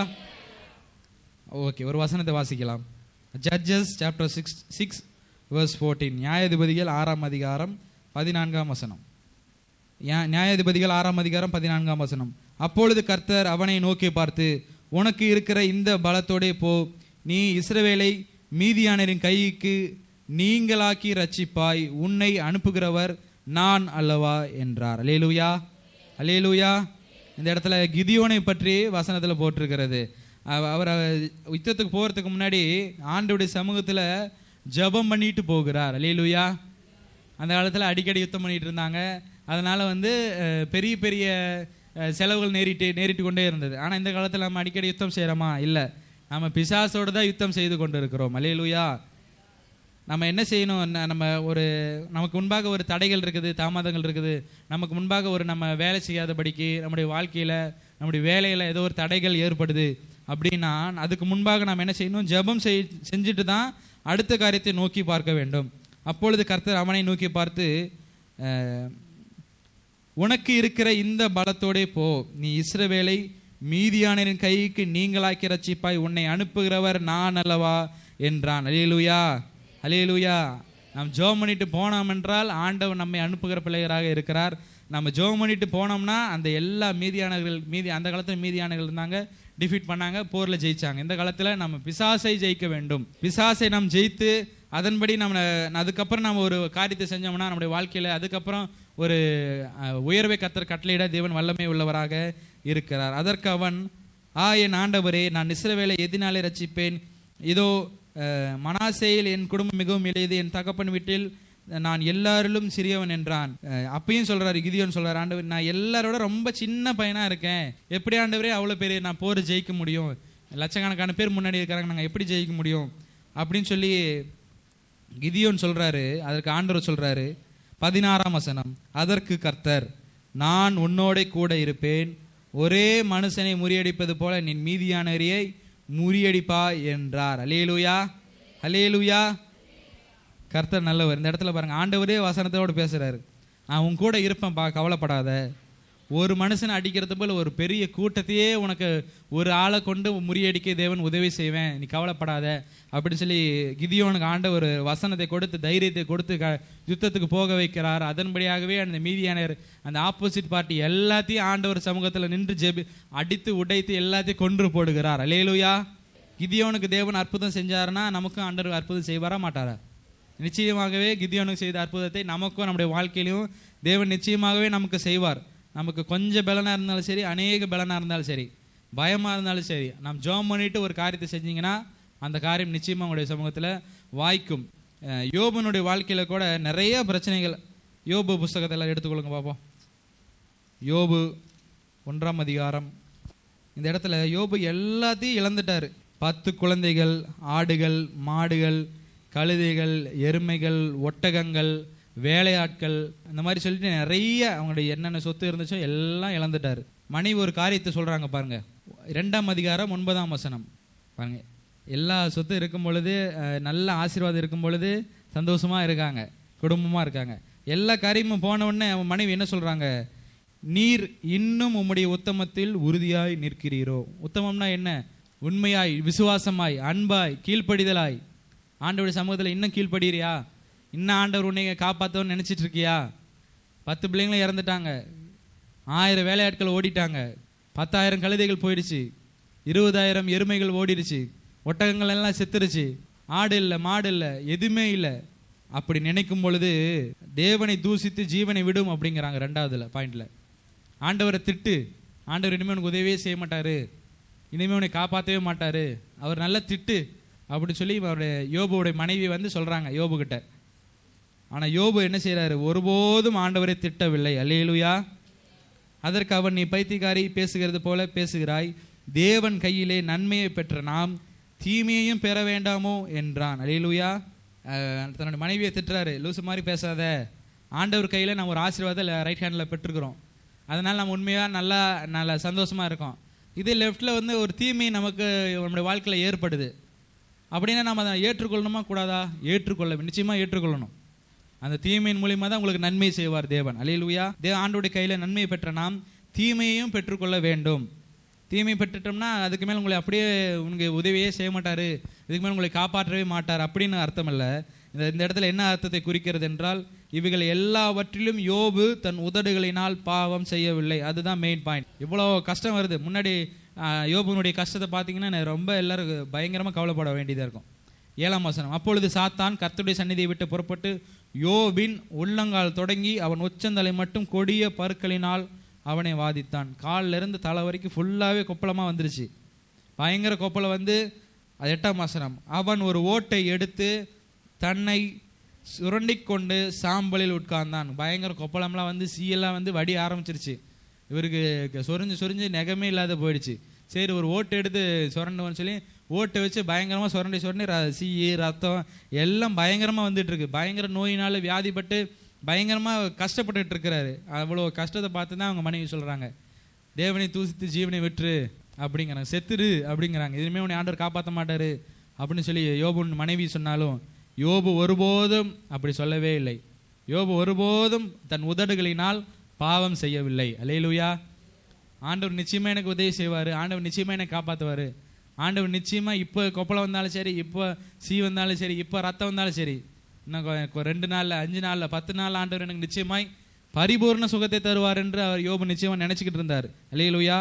[SPEAKER 2] ஓகே, ஒரு வசனத்தை வாசிக்கலாம். Judges chapter 6 verse 14. நியாயாதிபதிகள் 6ஆம் அதிகாரம் 14ஆம் வசனம். நியாயாதிபதிகள் 6ஆம் அதிகாரம் 14ஆம் வசனம். அப்பொழுது கர்த்தர் அவனை நோக்கி பார்த்து, உனக்கு இருக்கிற இந்த பலத்தோடே போ, நீ இஸ்ரவேலை மீதியானரின் கைக்கு நீங்களாக்கி ரட்சிப்பாய், உன்னை அனுப்புகிறவர் நான் அல்லவா என்றார். அல்லேலூயா, அல்லேலூயா. இந்த இடத்துல கிதியோனை பற்றி வசனத்தில் போட்டிருக்கிறது. அவர் யுத்தத்துக்கு போகிறதுக்கு முன்னாடி ஆண்டவருடைய சமூகத்தில் ஜெபம் பண்ணிட்டு போகிறார். அல்லேலூயா. அந்த காலத்தில் அடிக்கடி யுத்தம் பண்ணிட்டு இருந்தாங்க. அதனால பெரிய பெரிய செலவுகள் நேரிட்டு கொண்டே இருந்தது. ஆனால் இந்த காலத்தில் நம்ம அடிக்கடி யுத்தம் செய்கிறோமா? இல்லை, நம்ம பிசாசோடு தான் யுத்தம் செய்து கொண்டு இருக்கிறோம். அல்லேலூயா. நம்ம என்ன செய்யணும்? நமக்கு முன்பாக ஒரு தடைகள் இருக்குது, தாமதங்கள் இருக்குது. நமக்கு முன்பாக நம்ம வேலை செய்யாதபடிக்கு, நம்முடைய வாழ்க்கையில் நம்முடைய வேலையில் ஏதோ ஒரு தடைகள் ஏற்படுது அப்படின்னா, அதுக்கு முன்பாக நாம் என்ன செய்யணும்? ஜெபம் செஞ்சுட்டு தான் அடுத்த காரியத்தை நோக்கி பார்க்க வேண்டும். அப்பொழுது கர்த்தர் அவனை நோக்கி பார்த்து, உனக்கு இருக்கிற இந்த பலத்தோடே போ, நீ இஸ்ரவேலை மீதியானரின் கைக்கு நீங்களாக்கி ரட்சிப்பாய், உன்னை அனுப்புகிறவர் நான் அல்லவா என்றான். அல்லேலூயா, அல்லேலூயா. நாம் ஜெபம் பண்ணிட்டு போனோம் என்றால் ஆண்டவர் நம்மை அனுப்புகிற பிள்ளைகளாக இருக்கிறார். நம்ம ஜெபம் பண்ணிட்டு போனோம்னா அந்த எல்லா அந்த காலத்தில் மீதியானர்கள் இருந்தாங்க, டிஃபீட் பண்ணாங்க, போரில் ஜெயிச்சாங்க. இந்த காலத்தில் நம்ம பிசாசை ஜெயிக்க வேண்டும். பிசாசை நாம் ஜெயித்து அதன்படி அதுக்கப்புறம் நம்ம ஒரு காரியத்தை செஞ்சோம்னா நம்முடைய வாழ்க்கையில் அதுக்கப்புறம் ஒரு உயர்வை கர்த்தர் கட்டளையிட தேவன் வல்லமை உள்ளவராக இருக்கிறார். அதற்கு அவன், என் ஆண்டவரே, நான் இஸ்ரவேலை எதினாலே ரட்சிப்பேன்? இதோ மனாசேயில் என் குடும்பம் மிகவும் எளியது, என் தகப்பன் வீட்டில் நான் எல்லாரிலும் சிறியவன் என்றான். அப்பயும் சொல்றாரு, கிதியோன் சொல்றாரு, ஆண்டவர் நான் எல்லாரோட ரொம்ப சின்ன பையனா இருக்கேன், எப்படி ஆண்டவரே அவ்வளோ பெரிய நான் போர் ஜெயிக்க முடியும்? லட்சக்கணக்கான பேர் முன்னாடி இருக்கிறாங்க, நாங்கள் எப்படி ஜெயிக்க முடியும் அப்படின்னு சொல்லி கிதியோன் சொல்றாரு. அதற்கு ஆண்டவர் சொல்றாரு, 16ஆம் வசனம். அதற்கு கர்த்தர், நான் உன்னோட கூட இருப்பேன், ஒரே மனுஷனை முறியடிப்பது போல நீ மீதியானவரை முறியடிப்பா என்றார். அல்லேலூயா, அல்லேலூயா. கர்த்தர் நல்லவர். இந்த இடத்துல பாருங்க, ஆண்டவரே வசனத்தோடு பேசுறாரு. நான் உன் கூட இருப்பேன்ப்பா, கவலைப்படாத. ஒரு மனுஷனை அடிக்கிறது போல ஒரு பெரிய கூட்டத்தையே உனக்கு ஒரு ஆளை கொண்டு முறியடிக்க தேவன் உதவி செய்வேன், நீ கவலைப்படாத அப்படின்னு சொல்லி கிதியோனுக்கு ஆண்டவர் ஒரு வசனத்தை கொடுத்து தைரியத்தை கொடுத்து யுத்தத்துக்கு போக வைக்கிறார். அதன்படியாகவே அந்த மீதியானர் அந்த ஆப்போசிட் பார்ட்டி எல்லாத்தையும் ஆண்டவர் சமூகத்தில் நின்று அடித்து உடைத்து எல்லாத்தையும் கொன்று போடுகிறார். அல்லேலூயா. கிதியோனுக்கு தேவன் அற்புதம் செஞ்சாருன்னா நமக்கும் ஆண்டவர் அற்புதம் செய்வாரா மாட்டாரா? நிச்சயமாகவே கிதியோனுக்கு செய்த அற்புதத்தை நமக்கும் நம்முடைய வாழ்க்கையிலும் தேவன் நிச்சயமாகவே நமக்கு செய்வார். நமக்கு கொஞ்சம் பலனாக இருந்தாலும் சரி, அநேக பலனாக இருந்தாலும் சரி, பயமாக இருந்தாலும் சரி, நாம் ஜெபம் பண்ணிட்டு ஒரு காரியத்தை செஞ்சீங்கன்னா அந்த காரியம் நிச்சயமாக உங்களுடைய சமூகத்தில் வாய்க்கும். யோபனுடைய வாழ்க்கையில் கூட நிறைய பிரச்சனைகள். யோபு புஸ்தகத்தில் எடுத்துக்கொள்ளுங்க பார்ப்போம். யோபு 1ஆம் அதிகாரம். இந்த இடத்துல யோபு எல்லாத்தையும் இழந்துட்டார். 10 குழந்தைகள், ஆடுகள், மாடுகள், கழுதைகள், எருமைகள், ஒட்டகங்கள், வேலையாட்கள், இந்த மாதிரி சொல்லிட்டு நிறைய அவங்களுடைய என்னென்ன சொத்து இருந்துச்சோ எல்லாம் இழந்துட்டார். மனைவி ஒரு காரியத்தை சொல்றாங்க பாருங்க, 2ஆம் அதிகாரம் 9ஆம் வசனம் பாருங்க. எல்லா சொத்து இருக்கும் பொழுது, நல்ல ஆசீர்வாதம் இருக்கும் பொழுது சந்தோஷமா இருக்காங்க, குடும்பமா இருக்காங்க. எல்லா காரியமும் போன உடனே அவன் மனைவி என்ன சொல்றாங்க, நீர் இன்னும் உம்முடைய உத்தமத்தில் உறுதியாய் நிற்கிறீரோ. உத்தமம்னா என்ன? உண்மையாய், விசுவாசமாய், அன்பாய், கீழ்ப்படிதலாய். ஆண்டவருடைய சமூகத்தில் இன்னும் கீழ்ப்படுறியா? இன்னும் ஆண்டவர் உன்னை காப்பாற்றோன்னு நினச்சிட்டு இருக்கியா? 10 பிள்ளைங்களும் இறந்துட்டாங்க, 1000 வேலையாட்கள் ஓடிட்டாங்க, 10,000 கழுதைகள் போயிடுச்சு, 20,000 எருமைகள் ஓடிடுச்சு, ஒட்டகங்கள் எல்லாம் செத்துருச்சு, ஆடு இல்லை, மாடு இல்லை, எதுவுமே இல்லை. அப்படி நினைக்கும் பொழுது தேவனை தூசித்து ஜீவனை விடும் அப்படிங்கிறாங்க 2வது பாயிண்ட்ல. ஆண்டவரை திட்டு, ஆண்டவர் இனிமேல் உனக்கு உதவியே செய்ய மாட்டாரு, இனிமேல் உன்னை காப்பாற்றவே மாட்டாரு, அவர் நல்லா திட்டு அப்படின்னு சொல்லி அவருடைய யோபுடைய மனைவி வந்து சொல்றாங்க யோபு கிட்ட. ஆனா யோபு என்ன செய்யறாரு? ஒருபோதும் ஆண்டவரை திட்டவில்லை. அல்லேலூயா. அதற்கு அவன், நீ பைத்தியக்காரி, பேசுகிறது போல பேசுகிறாய், தேவன் கையிலே நன்மையை பெற்ற நாம் தீமையையும் பெற வேண்டாமோ என்றான். அல்லேலூயா. தன்னுடைய மனைவியை திட்டுறாரு, லூசு மாதிரி பேசாத, ஆண்டவர் கையில நம்ம ஒரு ஆசீர்வாதம் ரைட் ஹேண்ட்ல பெற்றுக்கிறோம், அதனால நம்ம உண்மையா நல்லா சந்தோஷமா இருக்கோம். இதே லெஃப்ட்ல வந்து ஒரு தீமை நமக்கு நம்முடைய வாழ்க்கையில ஏற்படுது அப்படின்னா நம்ம அதை ஏற்றுக்கொள்ளணுமா கூடாதா? நிச்சயமா ஏற்றுக்கொள்ளணும். அந்த தீமையின் மூலியமா தான் உங்களுக்கு நன்மை செய்வார் தேவன். அல்லேலூயா. ஆண்டவருடைய கையில நன்மையை பெற்ற நாம் தீமையையும் பெற்றுக்கொள்ள வேண்டும். தீமை பெற்றுட்டோம்னா அதுக்கு மேல் உங்களை அப்படியே உங்களுக்கு உதவியே செய்ய மாட்டாரு, இதுக்கு மேல் உங்களை காப்பாற்றவே மாட்டார் அப்படின்னு அர்த்தம் இல்லை. இந்த இடத்துல என்ன அர்த்தத்தை குறிக்கிறது என்றால், இவைகள் எல்லாவற்றிலும் யோபு தன் உதடுகளினால் பாவம் செய்யவில்லை. அதுதான் மெயின் பாயிண்ட். இவ்வளோ கஷ்டம் வருது. முன்னாடி யோபுனுடைய கஷ்டத்தை பார்த்தீங்கன்னா ரொம்ப எல்லாரும் பயங்கரமாக கவலைப்பட வேண்டியதாக இருக்கும். 7ஆம் வசனம். அப்பொழுது சாத்தான் கர்த்தருடைய சந்நிதியை விட்டு புறப்பட்டு யோபின் உள்ளங்கால் தொடங்கி அவன் உச்சந்தலை மட்டும் கொடிய பருக்களினால் அவனை வாதித்தான். காலில் இருந்து தலை வரைக்கும் ஃபுல்லாகவே கொப்பளமாக வந்துருச்சு, பயங்கர கொப்பளம் வந்து. அது 8ஆம் வசனம். அவன் ஒரு ஓட்டை எடுத்து தன்னை சுரண்டி கொண்டு சாம்பலில் உட்கார்ந்தான். பயங்கர கொப்பளம்லாம் வந்து சீயெல்லாம் வந்து வடி ஆரம்பிச்சிருச்சு. இவருக்கு சொரிஞ்சு நெகமே இல்லாத போயிடுச்சு. சரி, ஒரு ஓட்டை எடுத்து சுரண்டுவோன்னு சொல்லி ஓட்டை வச்சு பயங்கரமாக சுரண்டி சீ, ரத்தம் எல்லாம் பயங்கரமாக வந்துட்டு இருக்கு. பயங்கர நோயினால வியாதிப்பட்டு பயங்கரமாக கஷ்டப்பட்டுட்டு இருக்கிறாரு. அவ்வளோ கஷ்டத்தை பார்த்து தான் அவங்க மனைவி சொல்கிறாங்க, தேவனை தூசித்து ஜீவனை விட்டுரு அப்படிங்கிறாங்க, செத்துரு அப்படிங்கிறாங்க, இதுவுமே உன்னை ஆண்டவர் காப்பாற்ற மாட்டாரு அப்படின்னு சொல்லி யோபு மனைவி சொன்னாலும் யோபு ஒருபோதும் அப்படி சொல்லவே இல்லை. யோபு ஒருபோதும் தன் உதடுகளினால் பாவம் செய்யவில்லை. அல்லேலூயா. ஆண்டவர் நிச்சயமா எனக்கு உதவி செய்வார், ஆண்டவர் நிச்சயமா எனக்கு காப்பாற்றுவார், ஆண்டவர் நிச்சயமா இப்போ கொப்பளம் வந்தாலும் சரி, இப்போ சீ வந்தாலும் சரி, இப்போ ரத்தம் வந்தாலும் சரி, இன்னும் 2 நாள்ல 5 நாள்ல 10 நாள் ஆண்டவர் எனக்கு நிச்சயமாய் பரிபூர்ண சுகத்தை தருவார் என்று அவர் யோபு நிச்சயமா நினைச்சுக்கிட்டு இருந்தார். அல்லேலூயா.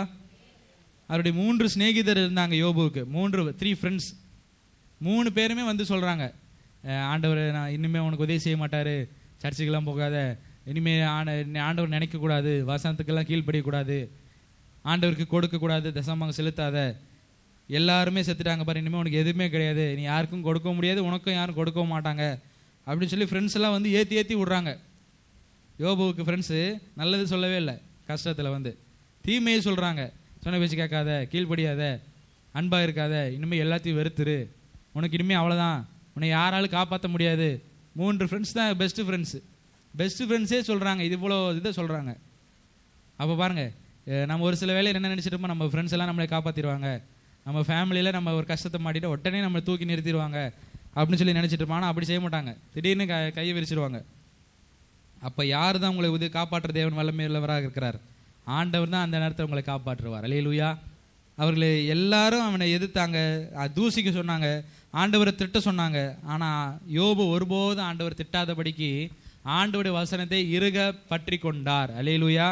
[SPEAKER 2] அவருடைய 3 சிநேகிதர் இருந்தாங்க யோபுவுக்கு, 3 ஃப்ரெண்ட்ஸ். 3 பேருமே வந்து சொல்றாங்க, ஆண்டவர் நான் இனிமே உனக்கு உதவி செய்ய மாட்டாரு, சர்ச்சுக்கெல்லாம் போகாத, இனிமே ஆண்டவர் நினைக்கக்கூடாது, வசனத்துக்கெல்லாம் கீழ்ப்படியக்கூடாது, ஆண்டவருக்கு கொடுக்கக்கூடாது, தசமபாகம் செலுத்தாத, எல்லாருமே செத்துட்டாங்க பாரு, இனிமேல் உனக்கு எதுவுமே கிடையாது, நீ யாருக்கும் கொடுக்க முடியாது, உனக்கும் யாரும் கொடுக்கவும் மாட்டாங்க அப்படின்னு சொல்லி ஃப்ரெண்ட்ஸ் எல்லாம் வந்து ஏற்றி விடுறாங்க. யோபுவுக்கு ஃப்ரெண்ட்ஸு நல்லது சொல்லவே இல்லை, கஷ்டத்தில் வந்து தீமையை சொல்கிறாங்க. சொன்ன பேச்சு கேட்காத, கீழ்ப்படியாத, அன்பாக இருக்காத, இனிமேல் எல்லாத்தையும் வெறுத்துரு, உனக்கு இனிமேல் அவ்வளோதான், உன்னை யாராலும் காப்பாற்ற முடியாது. 3 ஃப்ரெண்ட்ஸ் தான் பெஸ்ட்டு ஃப்ரெண்ட்ஸே சொல்கிறாங்க, இது இவ்வளோ இதை சொல்கிறாங்க. அப்போ பாருங்கள், நம்ம ஒரு சில வேலையை என்ன நினச்சிருப்போம், நம்ம ஃப்ரெண்ட்ஸ் எல்லாம் நம்மளை காப்பாற்றிடுவாங்க, நம்ம ஃபேமிலியில் நம்ம ஒரு கஷ்டத்தை மாட்டிட்டு உடனே நம்மளை தூக்கி நிறுத்திடுவாங்க அப்படின்னு சொல்லி நினச்சிட்டு இருப்பாங்க. ஆனால் அப்படி செய்ய மாட்டாங்க, திடீர்னு கையை விரிச்சிடுவாங்க. அப்போ யார் தான் உங்களை காப்பாற்ற தேவன் வல்லமை உள்ளவராக இருக்கிறார்? ஆண்டவர் தான் அந்த நேரத்தில் உங்களை காப்பாற்றுவார். அல்லேலூயா. அவர்கள் எல்லாரும் அவனை எதிர்த்தாங்க, தூசிக்க சொன்னாங்க, ஆண்டவரை திட்ட சொன்னாங்க. ஆனால் யோபு ஒருபோதும் ஆண்டவர் திட்டாதபடிக்கு ஆண்டவருடைய வசனத்தை இறுக பற்றி கொண்டார். அல்லேலூயா.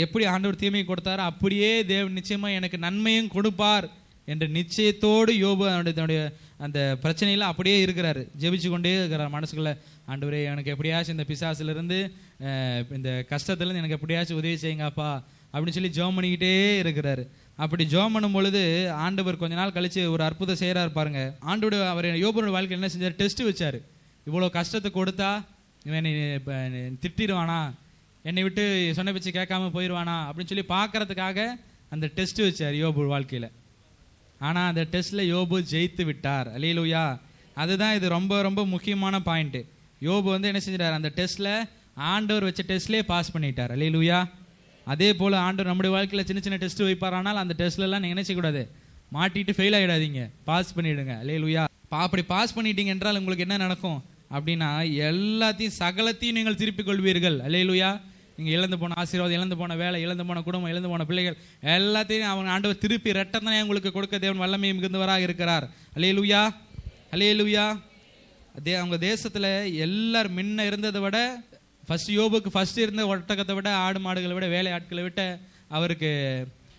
[SPEAKER 2] எப்படி ஆண்டவர் தீமையை கொடுத்தாரோ அப்படியே தேவன் நிச்சயமா எனக்கு நன்மையும் கொடுப்பார் என்ற நிச்சயத்தோடு யோபு அவனுடைய அந்த பிரச்சனையில் அப்படியே இருக்கிறாரு, ஜெபிச்சு கொண்டே இருக்கிறார் மனசுக்குள்ள. ஆண்டவரே, எனக்கு எப்படியாச்சும் இந்த பிசாசிலிருந்து இந்த கஷ்டத்துலேருந்து எனக்கு எப்படியாச்சும் உதவி செய்யுங்கப்பா அப்படின்னு சொல்லி ஜெபம் பண்ணிக்கிட்டே இருக்கிறாரு. அப்படி ஜெபம் பண்ணும் பொழுது ஆண்டவர் கொஞ்ச நாள் கழிச்சு ஒரு அற்புதம் செய்கிறார் பாருங்க. ஆண்டோட அவர் யோபுடைய வாழ்க்கையில் என்ன செஞ்சார்? டெஸ்ட் வச்சார். இவ்வளோ கஷ்டத்தை கொடுத்தா இவன் திட்டிடுவானா, என்னை விட்டு சொன்ன பேச்சு கேட்காம போயிடுவானா அப்படின்னு சொல்லி பார்க்கறதுக்காக அந்த டெஸ்ட் வச்சார் யோபு வாழ்க்கையில். ஆனால் அந்த டெஸ்ட்டில் யோபு ஜெயித்து விட்டார். அல்லேலூயா. அதுதான் இது ரொம்ப ரொம்ப முக்கியமான பாயிண்ட்டு. யோபு என்ன செஞ்சிட்டார்? அந்த டெஸ்ட்டில் ஆண்டவர் வச்ச டெஸ்ட்லேயே பாஸ் பண்ணிட்டார். அல்லேலூயா. அதே போல் ஆண்டவர் நம்முடைய வாழ்க்கையில் சின்ன சின்ன டெஸ்ட் வைப்பாரானால் அந்த டெஸ்ட்லலாம் நீங்கள் என்ன செய்யக்கூடாது? மாட்டிட்டு ஃபெயில் ஆகிடாதீங்க, பாஸ் பண்ணிவிடுங்க. அல்லேலூயா. அப்படி பாஸ் பண்ணிட்டீங்க என்றால் உங்களுக்கு என்ன நடக்கும் அப்படின்னா, எல்லாத்தையும் சகலத்தையும் நீங்கள் திருப்பிக் கொள்வீர்கள். அல்லேலூயா. நீங்கள் இழந்து போன ஆசீர்வாதம், இழந்து போன வேலை, இழந்து போன குடும்பம், இழந்து போன பிள்ளைகள் எல்லாத்தையும் அவங்க ஆண்டவர் திருப்பி ரெட்டத்தனை உங்களுக்கு கொடுக்க தேவன் வல்லமை மிகுந்தவராக இருக்கிறார். அல்லேலூயா. அல்லேலூயா. அவங்க தேசத்தில் எல்லாரும் முன்ன இருந்ததை விட ஃபர்ஸ்ட் யோபுக்கு ஃபர்ஸ்ட் இருந்த ஒட்டகத்தை விட, ஆடு மாடுகளை விட, வேலை ஆட்களை விட அவருக்கு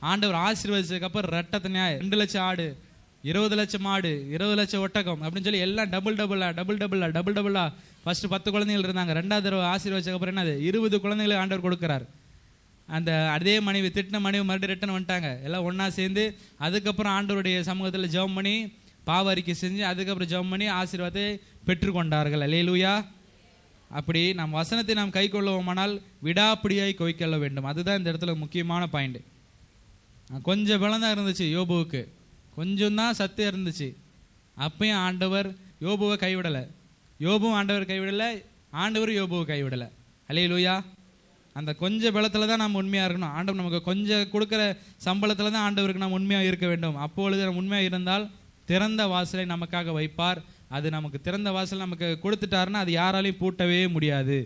[SPEAKER 2] ஆண்டவர் ஆசீர்வதிச்சதுக்கு அப்புறம் ரெட்டத்தனையா 2 லட்சம் ஆடு, 20 லட்சம் மாடு, 20 லட்சம் ஒட்டகம் அப்படின்னு சொல்லி எல்லாம் டபுள் டபுளா ஃபர்ஸ்ட் 10 குழந்தைகள் இருந்தாங்க. 2வது தடவை ஆசீர்வதிச்சதுக்கு அப்புறம் என்னது 20 குழந்தைகளை ஆண்டவர் கொடுக்குறார். அந்த அதே மனைவி திட்டின மனைவி மறுபடியும் ரிட்டன் வந்துட்டாங்க, எல்லாம் ஒன்றா சேர்ந்து. அதுக்கப்புறம் ஆண்டவருடைய சமூகத்தில் ஜெபம் பண்ணி பாவ அறிக்கை செஞ்சு அதுக்கப்புறம் ஜெபம் பண்ணி ஆசீர்வாதத்தை பெற்றுக்கொண்டார்கள். அல்லேலூயா. அப்படி நம் வசனத்தை நாம் கை கொள்ளுவோமானால் விடாப்பிடியாய் கொய்க்கொள்ள வேண்டும். அதுதான் இந்த இடத்துல முக்கியமான பாயிண்ட். கொஞ்சம் பலம் தான் இருந்துச்சு யோபுவுக்கு, கொஞ்சம் தான் சத்து இருந்துச்சு. அப்பயும் ஆண்டவர் யோபுவை கைவிடலை, யோபுவும் ஆண்டவர் கைவிடலை, ஆண்டவர் யோபுவை கைவிடலை. அல்லேலூயா. அந்த கொஞ்சம் பலத்தில் தான் நம்ம உண்மையாக இருக்கணும். ஆண்டவர் நமக்கு கொஞ்சம் கொடுக்குற சம்பளத்தில் தான் ஆண்டவருக்கு நாம் உண்மையாக இருக்க வேண்டும். அப்பொழுது நம்ம உண்மையாக இருந்தால் திறந்த வாசலை நமக்காக வைப்பார். அது நமக்கு திறந்த வாசல் நமக்கு கொடுத்துட்டாருன்னா அது யாராலையும் பூட்டவே முடியாது.